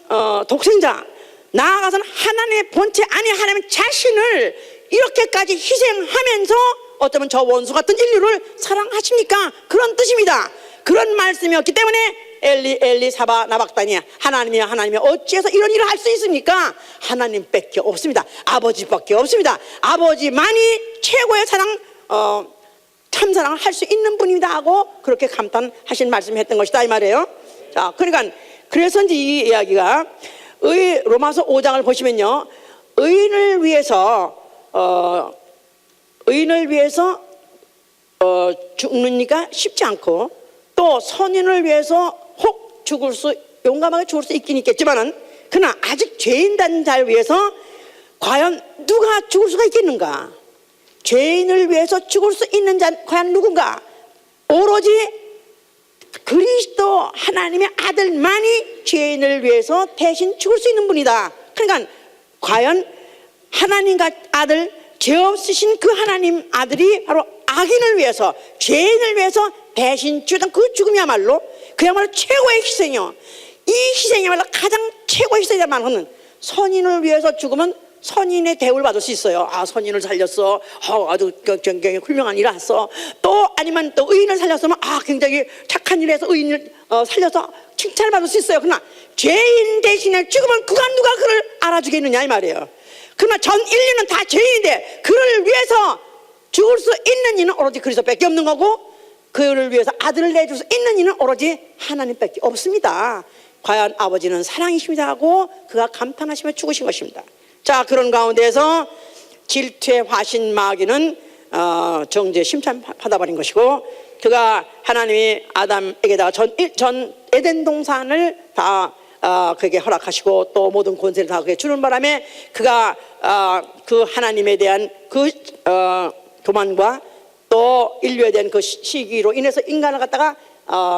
독생자, 나아가서는 하나님의 본체 아닌 하나님 자신을 이렇게까지 희생하면서 어쩌면 저 원수 같은 인류를 사랑하십니까? 그런 뜻입니다. 그런 말씀이었기 때문에 엘리 엘리 사바 나박다니, 하나님이여 하나님이여 어찌해서 이런 일을 할 수 있습니까? 하나님밖에 없습니다. 아버지밖에 없습니다. 아버지만이 최고의 사랑, 참사랑을 할 수 있는 분입니다 하고 그렇게 감탄하신 말씀을 했던 것이다 이 말이에요. 자, 그러니까 그래서 이제 이 이야기가 로마서 5장을 보시면요, 의인을 위해서 죽느니까 쉽지 않고, 또 선인을 위해서 혹 용감하게 죽을 수 있긴 있겠지만은, 그러나 아직 죄인된 자를 위해서 과연 누가 죽을 수가 있겠는가? 죄인을 위해서 죽을 수 있는 자 과연 누군가? 오로지 그리스도 하나님의 아들만이 죄인을 위해서 대신 죽을 수 있는 분이다. 그러니까 과연 하나님과 아들, 죄 없으신 그 하나님 아들이 바로 악인을 위해서, 죄인을 위해서 대신 죽던 그 죽음이야말로 그야말로 최고의 희생이요, 이 희생이야말로 가장 최고의 희생이야말로는 선인을 위해서 죽으면 선인의 대우를 받을 수 있어요. 아, 선인을 살렸어, 아주 굉장히 훌륭한 일을 했어. 또 아니면 또 의인을 살렸으면 굉장히 착한 일을 해서 의인을 살려서 칭찬을 받을 수 있어요. 그러나 죄인 대신에 죽으면 누가 그를 알아주겠느냐 이 말이에요. 그러나 전 인류는 다 죄인인데 그를 위해서 죽을 수 있는 이는 오로지 그리스도밖에 없는 거고, 그를 위해서 아들을 내줄 수 있는 이는 오로지 하나님밖에 없습니다. 과연 아버지는 사랑이십니다 하고 그가 감탄하시며 죽으신 것입니다. 자, 그런 가운데에서 질투의 화신 마귀는 정죄 심판 받아버린 것이고, 그가 하나님이 아담에게다가 전 에덴 동산을 다 그에게 허락하시고 또 모든 권세를 다 그에게 주는 바람에 그가 그 하나님에 대한 그 교만과 또 인류에 대한 그 시기로 인해서 인간을 갖다가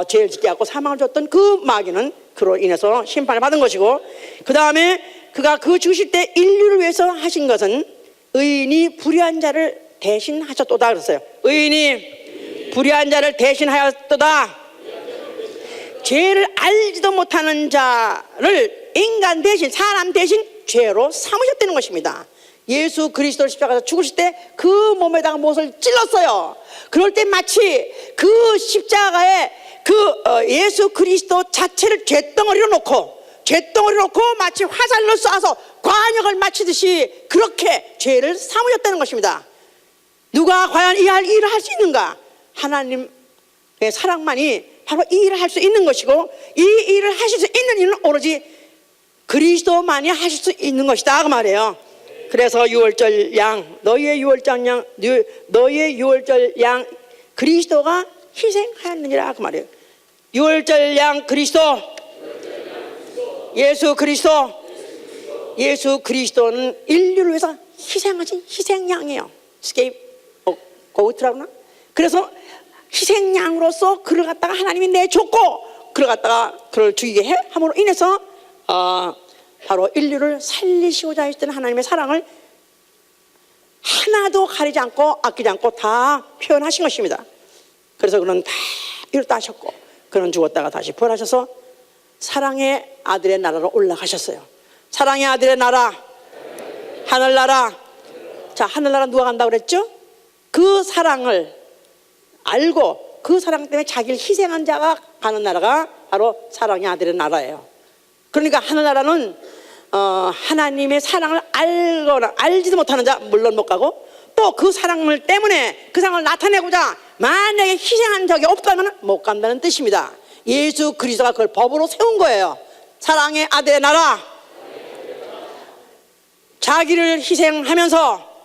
죄를 짓게 하고 사망을 줬던 그 마귀는 그로 인해서 심판을 받은 것이고, 그 다음에 그가 그 죽으실 때 인류를 위해서 하신 것은 의인이 불의한 자를 대신하셨도다 그랬어요. 의인이 불의한 자를 대신하였도다. 죄를 알지도 못하는 자를 인간 대신, 사람 대신 죄로 삼으셨다는 것입니다. 예수 그리스도를 십자가에서 죽으실 때 그 몸에다가 못을 찔렀어요. 그럴 때 마치 그 십자가에 예수 그리스도 자체를 쇳덩어리로 놓고 마치 화살로 쏴서 관역을 마치듯이 그렇게 죄를 삼으셨다는 것입니다. 누가 과연 이 일을 할 수 있는가? 하나님의 사랑만이 바로 이 일을 할 수 있는 것이고, 이 일을 하실 수 있는 일은 오로지 그리스도만이 하실 수 있는 것이다 그 말이에요. 그래서 유월절 양, 너희의 유월절 양 그리스도가 희생하였느니라 그 말이에요. 유월절 양 그리스도, 예수 그리스도는 인류를 위해서 희생하신 희생양이에요. 고트라구나. 그래서 희생양으로서 그를 갖다가 하나님이 내줬고, 그를 갖다가 그를 죽이게 함으로 인해서 바로 인류를 살리시고자 하셨던 하나님의 사랑을 하나도 가리지 않고 아끼지 않고 다 표현하신 것입니다. 그래서 그는 다 이렇다 하셨고, 그는 죽었다가 다시 부활하셔서 사랑의 아들의 나라로 올라가셨어요. 사랑의 아들의 나라, 하늘나라. 자, 하늘나라 누가 간다고 그랬죠? 그 사랑을 알고 그 사랑 때문에 자기를 희생한 자가 가는 나라가 바로 사랑의 아들의 나라예요. 그러니까 하늘나라는 하나님의 사랑을 알지도 못하는 자 물론 못 가고, 또 그 사랑을 때문에 그 사랑을 나타내고자 만약에 희생한 적이 없다면 못 간다는 뜻입니다. 예수 그리스도가 그걸 법으로 세운 거예요. 사랑의 아들의 나라, 자기를 희생하면서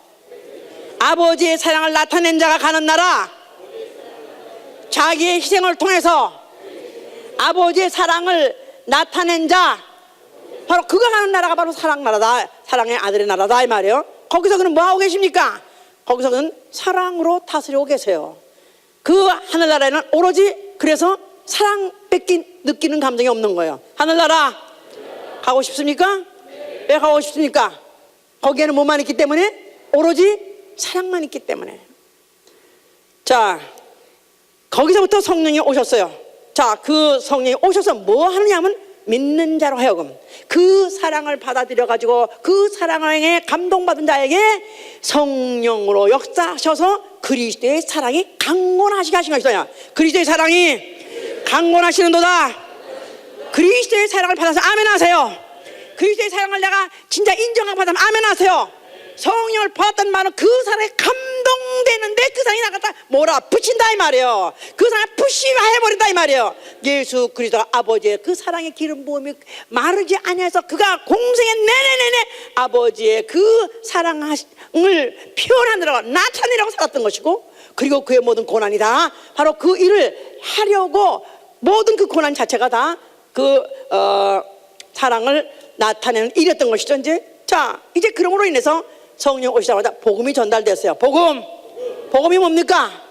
아버지의 사랑을 나타낸 자가 가는 나라, 자기의 희생을 통해서 아버지의 사랑을 나타낸 자, 바로 그가 가는 나라가 바로 사랑 나라다, 사랑의 아들의 나라다 이 말이에요. 거기서 그는 뭐 하고 계십니까? 거기서 그는 사랑으로 다스리고 계세요. 그 하늘나라에는 오로지 그래서 사랑밖에 느끼는 감정이 없는 거예요. 하늘나라 가고 싶습니까? 왜 가고 싶습니까? 거기에는 뭐만 있기 때문에? 오로지 사랑만 있기 때문에. 자, 거기서부터 성령이 오셨어요. 자, 그 성령이 오셔서 뭐 하느냐면 믿는 자로 하여금 그 사랑을 받아들여 가지고 그 사랑에 감동받은 자에게 성령으로 역사하셔서 그리스도의 사랑이 강건하시게 하신 것이다. 그리스도의 사랑이 강건하시는도다. 그리스도의 사랑을 받아서 아멘 하세요. 그리스도의 사랑을 내가 진짜 인정하고 받으면 아멘 하세요. 성령을 받았다는 말은 그 사랑에 감동되는데 그 사랑이 나갔다 몰아붙인다 이 말이에요. 그 사랑을 푸시해버린다 이 말이에요. 예수 그리스도 아버지의 그 사랑의 기름 부음이 마르지 아니해서 그가 공생의 내내내내 아버지의 그 사랑을 표현하느라고 나타내려고 살았던 것이고, 그리고 그의 모든 고난이 다 바로 그 일을 하려고 모든 그 고난 자체가 다 그 사랑을 나타내는 일이었던 것이죠. 이제 그러므로 인해서 성령 오시자마자 복음이 전달됐어요. 복음이 뭡니까?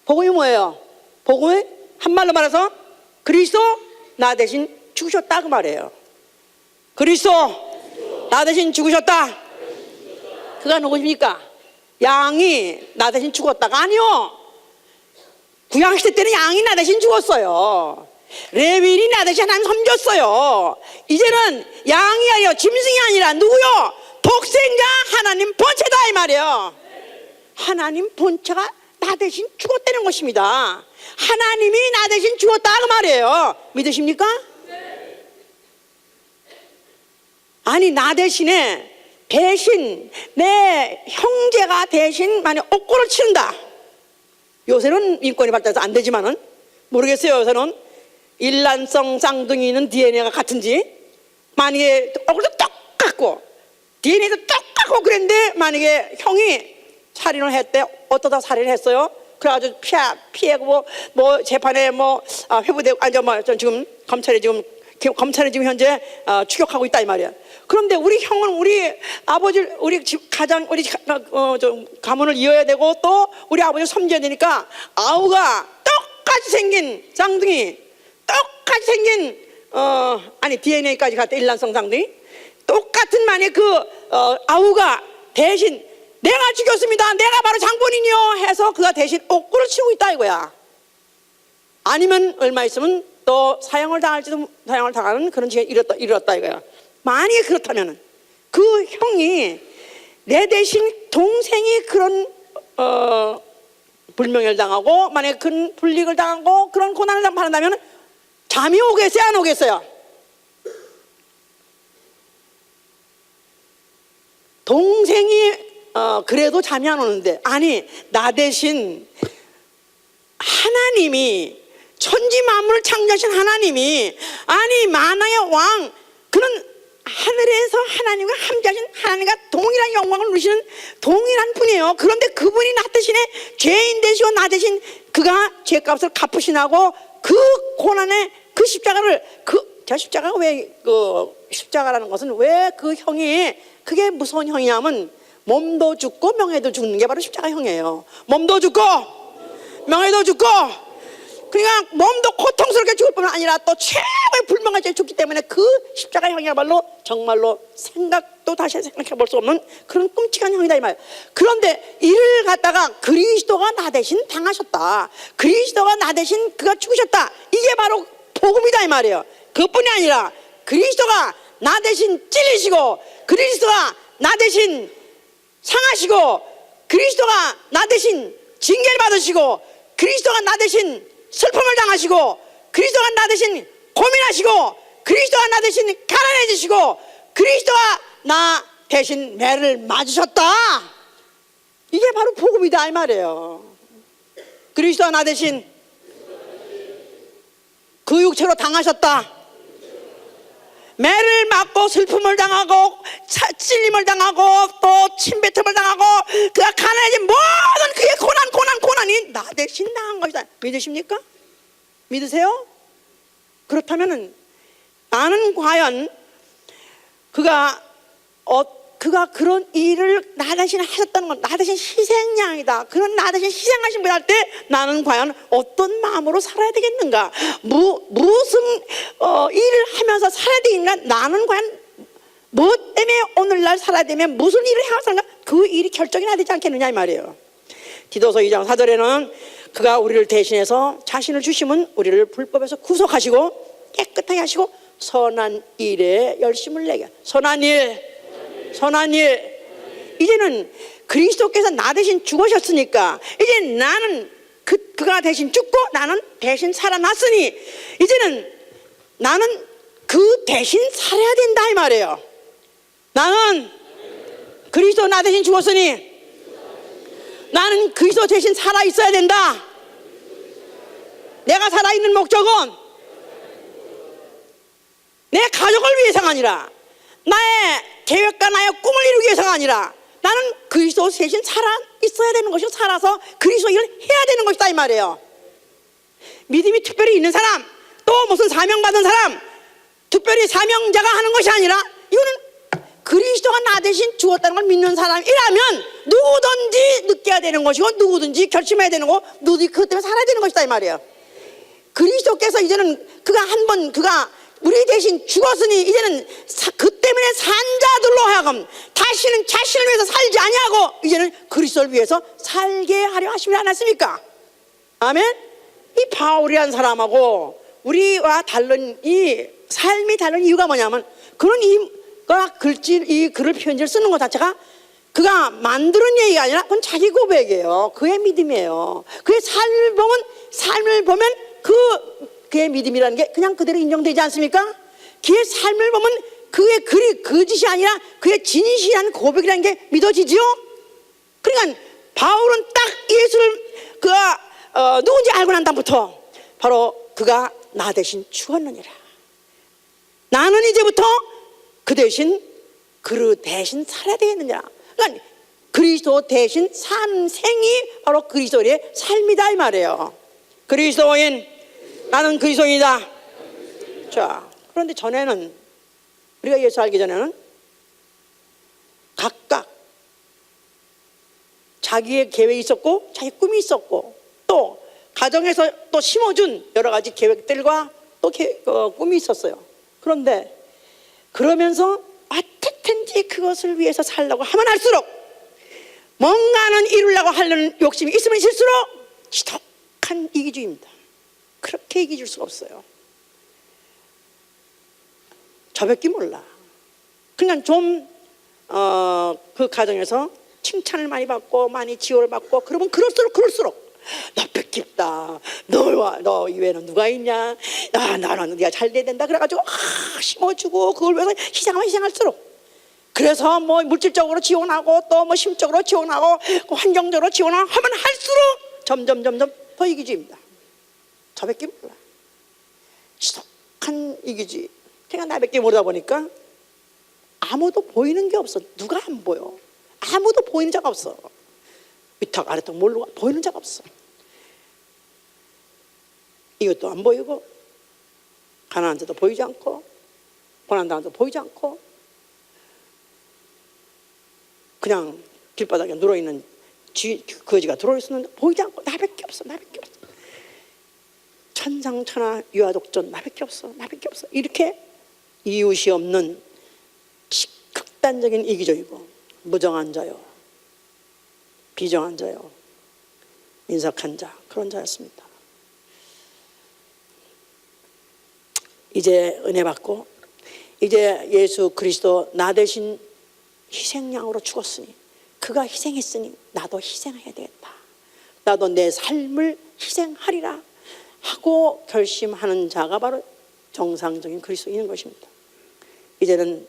복음이 뭐예요? 복음이 한말로 말해서 그리스도 나 대신 죽으셨다 그 말이에요. 그리스도 나 대신 죽으셨다. 그가 누구십니까? 양이 나 대신 죽었다가 아니요. 구약시대 때는 양이 나 대신 죽었어요. 레위인이 나 대신 하나님 섬겼어요. 이제는 양이 아니요, 짐승이 아니라 누구요? 독생자 하나님 본체다 이 말이에요. 하나님 본체가 나 대신 죽었다는 것입니다. 하나님이 나 대신 죽었다 그 말이에요. 믿으십니까? 아니, 나 대신에 대신 내 형제가 대신 만약 옥고를 치른다. 요새는 인권이 발달해서 안 되지만은 모르겠어요. 요새는 일란성 쌍둥이는 DNA가 같은지, 만약에 얼굴도 똑같고 DNA도 똑같고 그랬는데 만약에 형이 살인을 했대. 어떠다 살인을 했어요? 그래가지고 피해고 뭐 재판에 회부되고 지금 검찰이 지금 현재 추격하고 있다 이 말이야. 그런데 우리 형은 우리 아버지 우리 집 가장 우리 가문을 이어야 되고 또 우리 아버지를 섬겨야 되니까 아우가 똑같이 생긴 쌍둥이, 똑같이 생긴 DNA까지 갔다. 일란성 쌍둥이 똑같은 만에 아우가 대신 내가 죽였습니다, 내가 바로 장본인이요 해서 그가 대신 옥고를 치고 있다 이거야. 아니면 얼마 있으면 또 사형을 당하는 그런 지경에 이르렀다 이거야. 만약에 그렇다면 그 형이 내 대신 동생이 그런 불명예를 당하고 만약에 그런 불이익을 당하고 그런 고난을 받는다면 잠이 오겠어요, 안 오겠어요? 동생이 그래도 잠이 안 오는데, 아니 나 대신 하나님이 천지 만물을 창조하신 하나님이, 아니 만왕의 왕, 그는 하늘에서 하나님과 함께하신 하나님과 동일한 영광을 누리시는 동일한 분이에요. 그런데 그분이 나 대신에 죄인 되시고 나 대신 그가 죄값을 갚으시나고 그 고난의 그 십자가를 십자가가 왜 십자가라는 것은 왜 그 형이 그게 무서운 형이냐면 몸도 죽고 명예도 죽는 게 바로 십자가형이에요. 몸도 죽고 명예도 죽고, 그러니까 몸도 고통스럽게 죽을 뿐만 아니라 또 최고의 불명예에 죽기 때문에 그 십자가형이야말로 정말로 생각도 다시 생각해 볼 수 없는 그런 끔찍한 형이다 이 말이에요. 그런데 이를 갖다가 그리스도가 나 대신 당하셨다, 그리스도가 나 대신 그가 죽으셨다, 이게 바로 복음이다 이 말이에요. 그것뿐이 아니라 그리스도가 나 대신 찔리시고, 그리스도가 나 대신 상하시고, 그리스도가 나 대신 징계를 받으시고, 그리스도가 나 대신 슬픔을 당하시고, 그리스도가 나 대신 고민하시고, 그리스도가 나 대신 가난해지시고, 그리스도가 나 대신 매를 맞으셨다. 이게 바로 복음이다 이 말이에요. 그리스도가 나 대신 그 육체로 당하셨다. 매를 맞고 슬픔을 당하고 찔림을 당하고 또 침뱉음을 당하고 그가 가난해진 모든 그의 고난이 나 대신 당한 것이다. 믿으십니까? 믿으세요? 그렇다면 나는 과연 그가 그런 일을 나 대신 하셨다는 건, 나 대신 희생양이다, 그런 나 대신 희생하신 분 할 때 나는 과연 어떤 마음으로 살아야 되겠는가? 무슨 일을 하면서 살아야 되겠는가? 나는 과연 뭐 때문에 오늘날 살아야 되면 무슨 일을 해야 사는가, 그 일이 결정이 나야 되지 않겠느냐 이 말이에요. 디도서 2장 4절에는 그가 우리를 대신해서 자신을 주시면 우리를 불법에서 구속하시고 깨끗하게 하시고 선한 일에 열심을 내게. 선한 일. 이제는 그리스도께서 나 대신 죽으셨으니까 이제 나는 그가 대신 죽고 나는 대신 살아났으니 이제는 나는 그 대신 살아야 된다 이 말이에요. 나는 그리스도 나 대신 죽었으니 나는 그리스도 대신 살아 있어야 된다. 내가 살아있는 목적은 내 가족을 위해서가 아니라 나의 계획과 나의 꿈을 이루기 위해서가 아니라 나는 그리스도 대신 살아 있어야 되는 것이고 살아서 그리스도 일을 해야 되는 것이다 이 말이에요. 믿음이 특별히 있는 사람, 또 무슨 사명받은 사람, 특별히 사명자가 하는 것이 아니라 이거는 그리스도가 나 대신 죽었다는 걸 믿는 사람이라면 누구든지 느껴야 되는 것이고 누구든지 결심해야 되는 거고 누구든지 그것 때문에 살아야 되는 것이다 이 말이에요. 그리스도께서 이제는 그가 우리 대신 죽었으니 이제는 그 때문에 산 자들로 하여금 다시는 자신을 위해서 살지 아니하고 이제는 그리스도를 위해서 살게 하려 하시지 않았습니까? 아멘. 이 바울이라는 사람하고 우리와 다른 이 삶이 다른 이유가 뭐냐면 그는 이 글을 편지를 쓰는 것 자체가 그가 만드는 얘기가 아니라 그건 자기 고백이에요. 그의 믿음이에요. 그의 삶을 보면 그의 믿음이라는 게 그냥 그대로 인정되지 않습니까? 그의 삶을 보면 그의 글이 거짓이 아니라 그의 진실한 고백이라는 게 믿어지죠. 그러니까 바울은 딱 예수를 그가 누군지 알고 난 다음부터 바로 그가 나 대신 죽었느니라. 나는 이제부터 그 대신 살아야 되겠느냐. 그러니까 그리스도 대신 산 생이 바로 그리스도의 삶이다 이 말이에요. 그리스도인, 나는 그리스도인이다. 자, 그런데 전에는 우리가 예수 알기 전에는 각각 자기의 계획이 있었고 자기 꿈이 있었고 또 가정에서 또 심어준 여러 가지 계획들과 또 꿈이 있었어요. 그런데 그러면서 어떻든지 그것을 위해서 살려고 하면 할수록 뭔가는 이루려고 하려는 욕심이 있으면 있을수록 지독한 이기주의입니다. 그렇게 이기줄 수가 없어요. 저밖에 몰라. 그러니까 좀 그 가정에서 칭찬을 많이 받고 많이 지원을 받고 그러면 그럴수록 너 뺏깁다. 너 이외에는 누가 있냐? 나는 네가 잘 돼야 된다. 그래가지고 심어주고 그걸 위해서 희생할수록 그래서 뭐 물질적으로 지원하고 또 뭐 심적으로 지원하고 환경적으로 지원하면 할수록 점점 더 이기주의입니다. 저밖에 몰라. 지독한 이기주의. 제가 나밖에 모르다 보니까 아무도 보이는 게 없어. 누가 안 보여? 아무도 보이는 자가 없어. 위탁 아래탁 모르고 보이는 자가 없어. 이것도 안 보이고 가난한 자도 보이지 않고 고난당한 자도 보이지 않고 그냥 길바닥에 누워있는 거지가 들어있었는데 보이지 않고 나밖에 없어. 천상천하 유아독전 나밖에 없어. 이렇게 이웃이 없는 극단적인 이기적이고 무정한 자요, 비정한 자요, 인석한 자, 그런 자였습니다. 이제 은혜 받고 이제 예수 그리스도 나 대신 희생양으로 죽었으니 그가 희생했으니 나도 희생해야 되겠다. 나도 내 삶을 희생하리라 하고 결심하는 자가 바로 정상적인 그리스도인인 것입니다. 이제는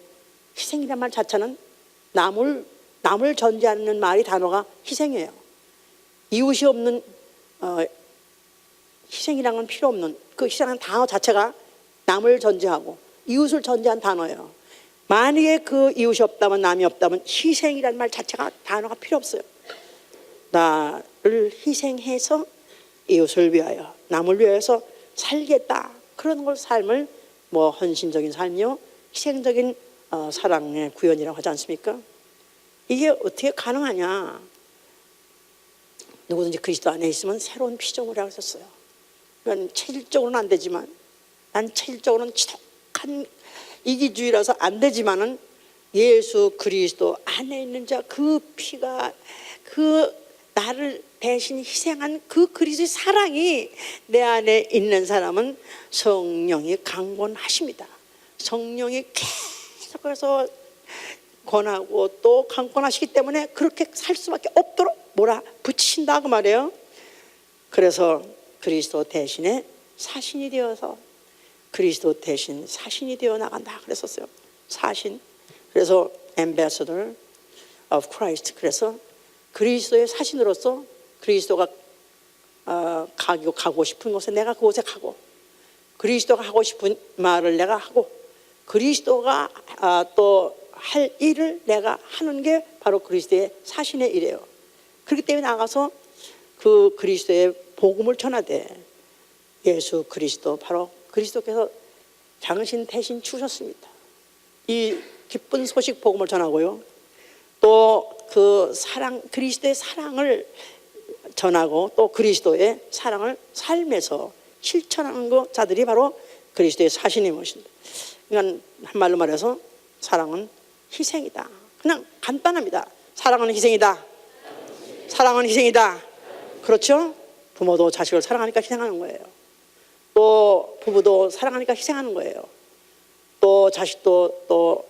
희생이라는 말 자체는 남을 전제하는 말이 단어가 희생이에요. 이웃이 없는 희생이라는 건 필요 없는 그 희생하는 단어 자체가 남을 전제하고 이웃을 전제한 단어예요. 만약에 그 이웃이 없다면 남이 없다면 희생이라는 말 자체가 단어가 필요 없어요. 나를 희생해서 이웃을 위하여 남을 위해서 살겠다. 그런 걸 삶을 뭐 헌신적인 삶이요 희생적인 사랑의 구현이라고 하지 않습니까? 이게 어떻게 가능하냐? 누구든지 그리스도 안에 있으면 새로운 피조물이라고 했었어요. 그러니까 체질적으로는 안 되지만 난 체질적으로는 지독한 이기주의라서 안 되지만은 예수 그리스도 안에 있는 자, 그 피가, 그 나를 대신 희생한 그 그리스도의 사랑이 내 안에 있는 사람은 성령이 강권하십니다. 성령이 계속해서 권하고 또 강권하시기 때문에 그렇게 살 수밖에 없도록 몰아붙이신다 그 말이에요. 그래서 그리스도 대신에 사신이 되어서 그리스도 대신 사신이 되어 나간다 그랬었어요. 사신. 그래서 ambassador of Christ. 그래서 그리스도의 사신으로서 그리스도가 가고 싶은 곳에 내가 그곳에 가고, 그리스도가 하고 싶은 말을 내가 하고, 그리스도가 또 할 일을 내가 하는 게 바로 그리스도의 사신의 일이에요. 그렇기 때문에 나가서 그 그리스도의 복음을 전하되, 예수 그리스도, 바로 그리스도께서 당신 대신 주셨습니다. 이 기쁜 소식 복음을 전하고요, 또 그 사랑, 그리스도의 사랑을 전하고 또 그리스도의 사랑을 삶에서 실천하는 자들이 바로 그리스도의 사신이 것입니다. 그러니까 한말로 말해서 사랑은 희생이다. 그냥 간단합니다. 사랑은 희생이다. 사랑은 희생이다. 그렇죠? 부모도 자식을 사랑하니까 희생하는 거예요. 또 부부도 사랑하니까 희생하는 거예요. 또 자식도 또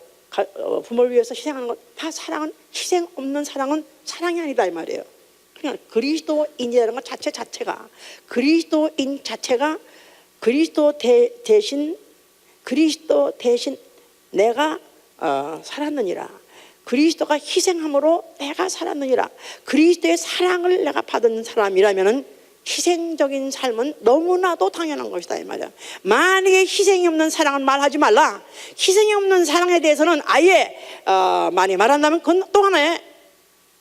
부모를 위해서 희생하는 것, 다 사랑은, 희생 없는 사랑은 사랑이 아니다 이 말이에요. 그냥 그리스도인이라는 것 자체가, 그리스도인 자체가 그리스도 대신 내가 살았느니라. 그리스도가 희생함으로 내가 살았느니라. 그리스도의 사랑을 내가 받은 사람이라면은 희생적인 삶은 너무나도 당연한 것이다 이 말이야. 만약에 희생이 없는 사랑은 말하지 말라. 희생이 없는 사랑에 대해서는 아예 많이 말한다면 그건 또 하나의,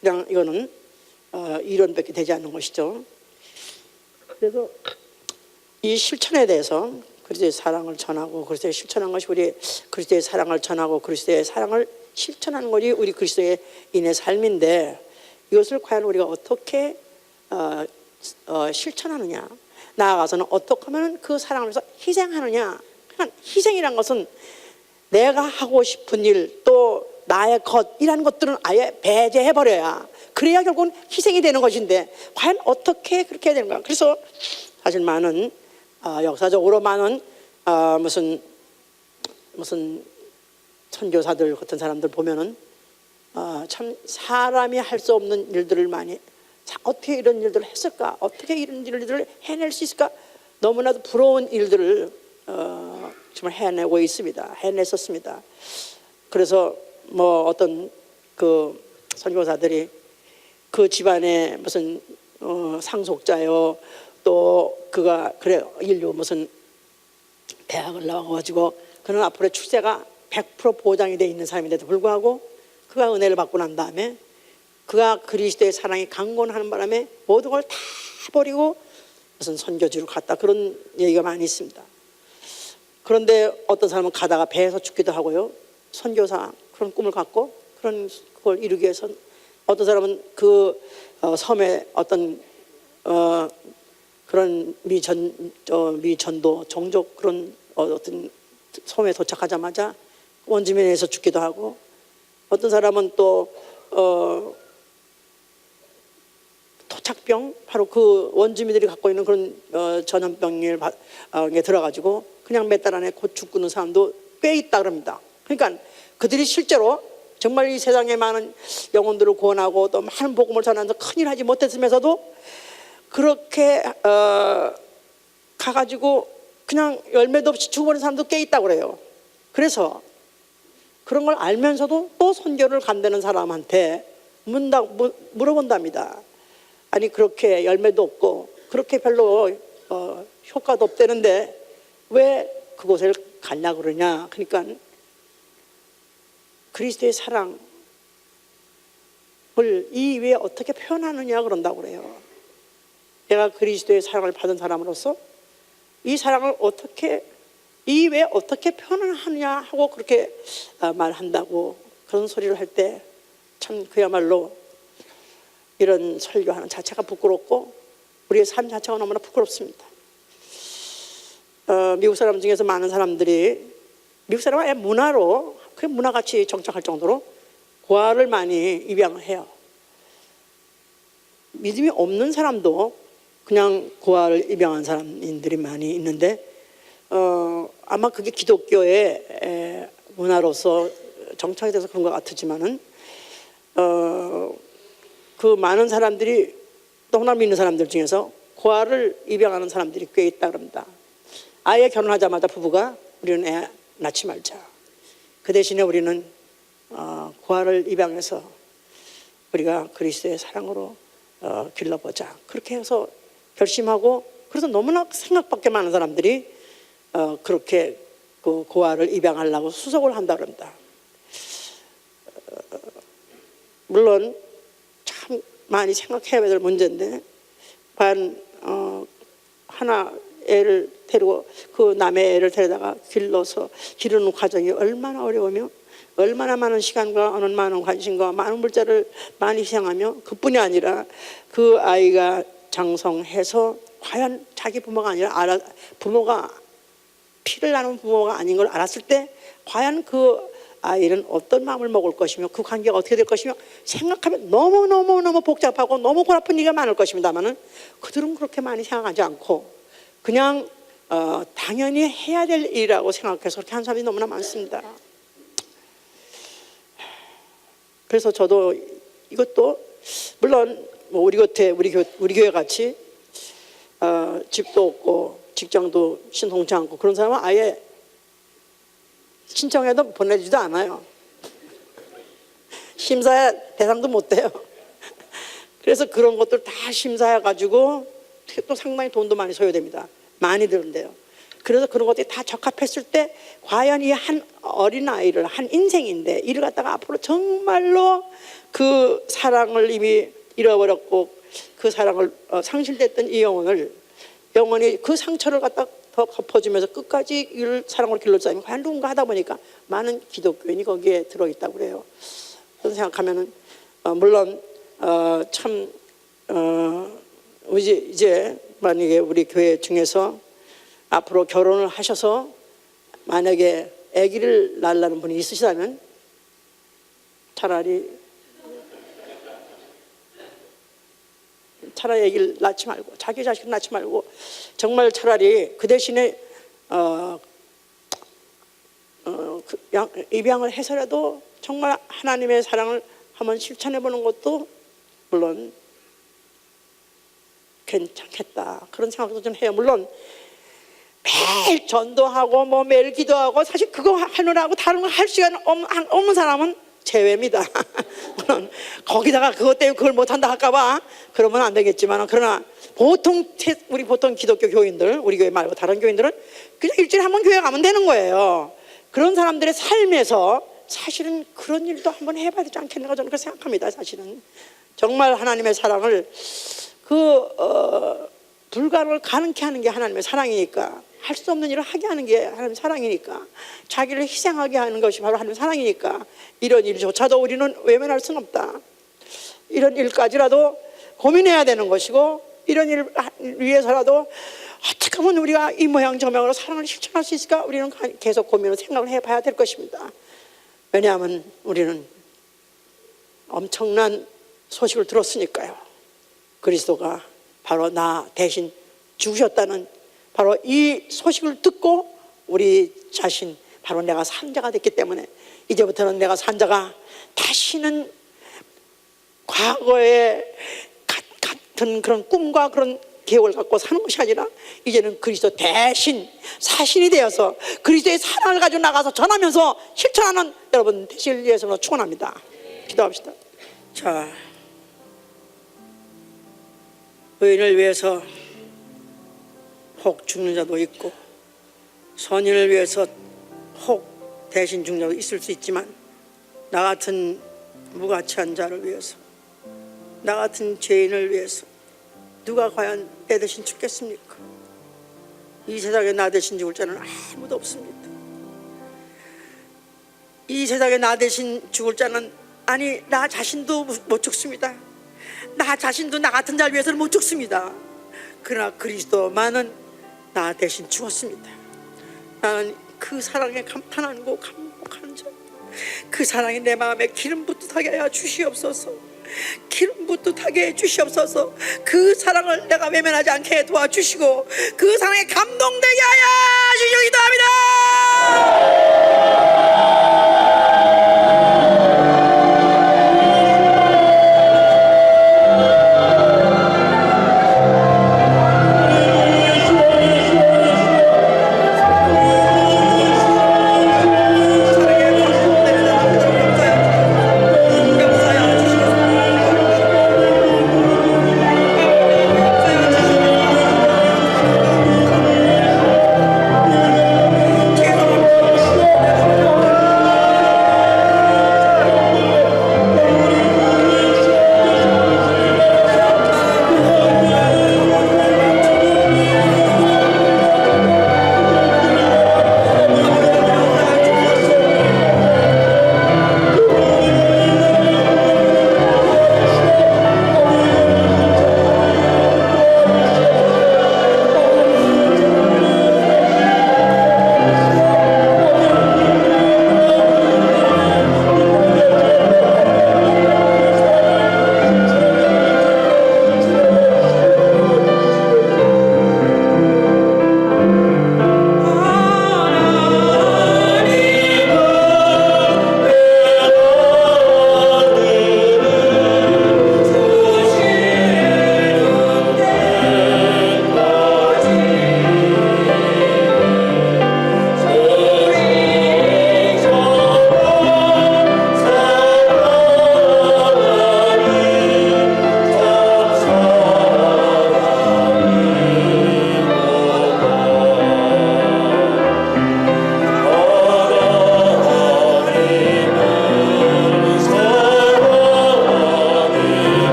그냥 이거는 이론밖에 되지 않는 것이죠. 그래서 이 실천에 대해서 그리스도의 사랑을 전하고 그리스도의 실천한 것이 우리 그리스도의 사랑을 전하고 그리스도의 사랑을 실천하는 것이 우리 그리스도인의 삶인데, 이것을 과연 우리가 어떻게 실천하느냐, 나아가서는 어떻게 하면 그 사랑을 위해서 희생하느냐. 그냥 희생이란 것은 내가 하고 싶은 일, 또 나의 것이라는 것들은 아예 배제해버려야, 그래야 결국은 희생이 되는 것인데, 과연 어떻게 그렇게 해야 되는가. 그래서 사실 많은 역사적으로 많은 무슨 선교사들 같은 사람들 보면은 참 사람이 할 수 없는 일들을 많이, 어떻게 이런 일들을 했을까, 어떻게 이런 일들을 해낼 수 있을까, 너무나도 부러운 일들을 정말 해내고 있습니다. 해냈었습니다. 그래서 뭐 어떤 그 선교사들이 그 집안에 무슨 상속자요, 또 그가 그래 인류 무슨 대학을 나와가지고 그는 앞으로의 출세가 100% 보장이 돼 있는 사람인데도 불구하고 그가 은혜를 받고 난 다음에 그가 그리스도의 사랑이 강권하는 바람에 모든 걸 다 버리고 무슨 선교지로 갔다, 그런 얘기가 많이 있습니다. 그런데 어떤 사람은 가다가 배에서 죽기도 하고요, 선교사 그런 꿈을 갖고 그걸 이루기 위해서. 어떤 사람은 그 섬에 어떤 그런 미전도 종족 그런 어떤 섬에 도착하자마자 원주민에서 죽기도 하고, 어떤 사람은 또 토착병, 바로 그 원주민들이 갖고 있는 그런 전염병에 들어가지고 그냥 몇 달 안에 곧 죽는 사람도 꽤 있다 그럽니다. 그러니까 그들이 실제로 정말 이 세상에 많은 영혼들을 구원하고 또 많은 복음을 전하면서 큰일 하지 못했으면서도 그렇게 가가지고 그냥 열매도 없이 죽어버린 사람도 꽤 있다고 그래요. 그래서 그런 걸 알면서도 또 선교를 간다는 사람한테 물어본답니다. 아니 그렇게 열매도 없고 그렇게 별로 효과도 없다는데 왜 그곳을 가려고 그러냐. 그러니까 그리스도의 사랑을 이 위에 어떻게 표현하느냐 그런다고 그래요. 내가 그리스도의 사랑을 받은 사람으로서 이 사랑을 어떻게, 이 외에 어떻게 표현을 하느냐 하고 그렇게 말한다고, 그런 소리를 할 때 참 그야말로 이런 설교하는 자체가 부끄럽고 우리의 삶 자체가 너무나 부끄럽습니다. 미국 사람 중에서 많은 사람들이, 미국 사람은 문화로 그 문화같이 정착할 정도로 고아를 많이 입양을 해요. 믿음이 없는 사람도 그냥 고아를 입양한 사람들이 많이 있는데 아마 그게 기독교의 문화로서 정착이 돼서 그런 것 같지만은 그 많은 사람들이 또 하나 믿는 사람들 중에서 고아를 입양하는 사람들이 꽤 있다 그럽니다. 아예 결혼하자마자 부부가 우리는 애 낳지 말자. 그 대신에 우리는 고아를 입양해서 우리가 그리스도의 사랑으로 길러보자. 그렇게 해서 결심하고 그래서 너무나 생각밖에 많은 사람들이 그렇게 그 고아를 입양하려고 수속을 한다 그럽니다. 물론 참 많이 생각해야 될 문제인데 과연 하나 애를 데리고 그 남의 애를 데려다가 길러서 기르는 과정이 얼마나 어려우며 얼마나 많은 시간과 많은 관심과 많은 물자를 많이 희생하며 그뿐이 아니라 그 아이가 장성해서 과연 자기 부모가 아니라 부모가 피를 나눈 부모가 아닌 걸 알았을 때 과연 그 아이는 어떤 마음을 먹을 것이며 그 관계가 어떻게 될 것이며 생각하면 너무 복잡하고 너무 골아픈 일이 많을 것입니다만은 그들은 그렇게 많이 생각하지 않고 그냥 당연히 해야 될 일이라고 생각해서 그렇게 하는 사람이 너무나 많습니다. 그래서 저도 이것도 물론 뭐 우리 교회 같이 집도 없고 직장도 신통치 않고 그런 사람은 아예 신청해도 보내주지도 않아요. 심사에 대상도 못 돼요. 그래서 그런 것들 다 심사해가지고 또 상당히 돈도 많이 소요됩니다. 많이 드는데요. 그래서 그런 것들이 다 적합했을 때 과연 이 한 어린아이를 한 인생인데 이를 갖다가 앞으로 정말로 그 사랑을 이미 잃어버렸고 그 사랑을 상실됐던 이 영혼이 그 상처를 갖다 더 덮어주면서 끝까지 이 사랑으로 길러주자면 과연 누군가 하다 보니까 많은 기독교인이 거기에 들어있다고 그래요. 그런 생각하면은 물론 참 이제 만약에 우리 교회 중에서 앞으로 결혼을 하셔서 만약에 아기를 낳으려는 분이 있으시다면 차라리 아기를 낳지 말고 자기 자식을 낳지 말고 정말 차라리 그 대신에 입양을 해서라도 정말 하나님의 사랑을 한번 실천해 보는 것도 물론 괜찮겠다 그런 생각도 좀 해요. 물론 매일 전도하고 뭐 매일 기도하고 사실 그거 하느라고 다른 거 할 시간 없는 사람은 제외입니다. 물론 거기다가 그것 때문에 그걸 못한다 할까봐 그러면 안 되겠지만 그러나 우리 보통 기독교 교인들 우리 교회 말고 다른 교인들은 그냥 일주일에 한 번 교회 가면 되는 거예요. 그런 사람들의 삶에서 사실은 그런 일도 한번 해봐야 되지 않겠는가 저는 그렇게 생각합니다. 사실은 정말 하나님의 사랑을 불가능을 가능케 하는 게 하나님의 사랑이니까 할 수 없는 일을 하게 하는 게 하나님의 사랑이니까 자기를 희생하게 하는 것이 바로 하나님의 사랑이니까 이런 일조차도 우리는 외면할 수는 없다. 이런 일까지라도 고민해야 되는 것이고 이런 일을 위해서라도 어떻게 하면 우리가 이 모양 저 모양으로 사랑을 실천할 수 있을까 우리는 계속 고민을 생각을 해봐야 될 것입니다. 왜냐하면 우리는 엄청난 소식을 들었으니까요. 그리스도가 바로 나 대신 죽으셨다는 바로 이 소식을 듣고 우리 자신 바로 내가 산자가 됐기 때문에 이제부터는 내가 산자가 다시는 과거에 같은 그런 꿈과 그런 계획을 갖고 사는 것이 아니라 이제는 그리스도 대신 사신이 되어서 그리스도의 사랑을 가지고 나가서 전하면서 실천하는 여러분 되시길 위해서 축원합니다. 기도합시다. 자, 의인을 위해서 혹 죽는 자도 있고 선인을 위해서 혹 대신 죽는 자도 있을 수 있지만 나 같은 무가치한 자를 위해서 나 같은 죄인을 위해서 누가 과연 내 대신 죽겠습니까? 이 세상에 나 대신 죽을 자는 아무도 없습니다. 이 세상에 나 대신 죽을 자는 아니 나 자신도 못 죽습니다. 나 자신도 나 같은 자를 위해서는 못 죽습니다. 그러나 그리스도만은 나 대신 죽었습니다. 나는 그 사랑에 감탄하고 감복하는 자. 그 사랑이 내 마음에 기름 붓듯하게 하여 주시옵소서. 기름 붓듯하게 해 주시옵소서. 그 사랑을 내가 외면하지 않게 도와주시고 그 사랑에 감동되게 하여 주시기 바랍니다.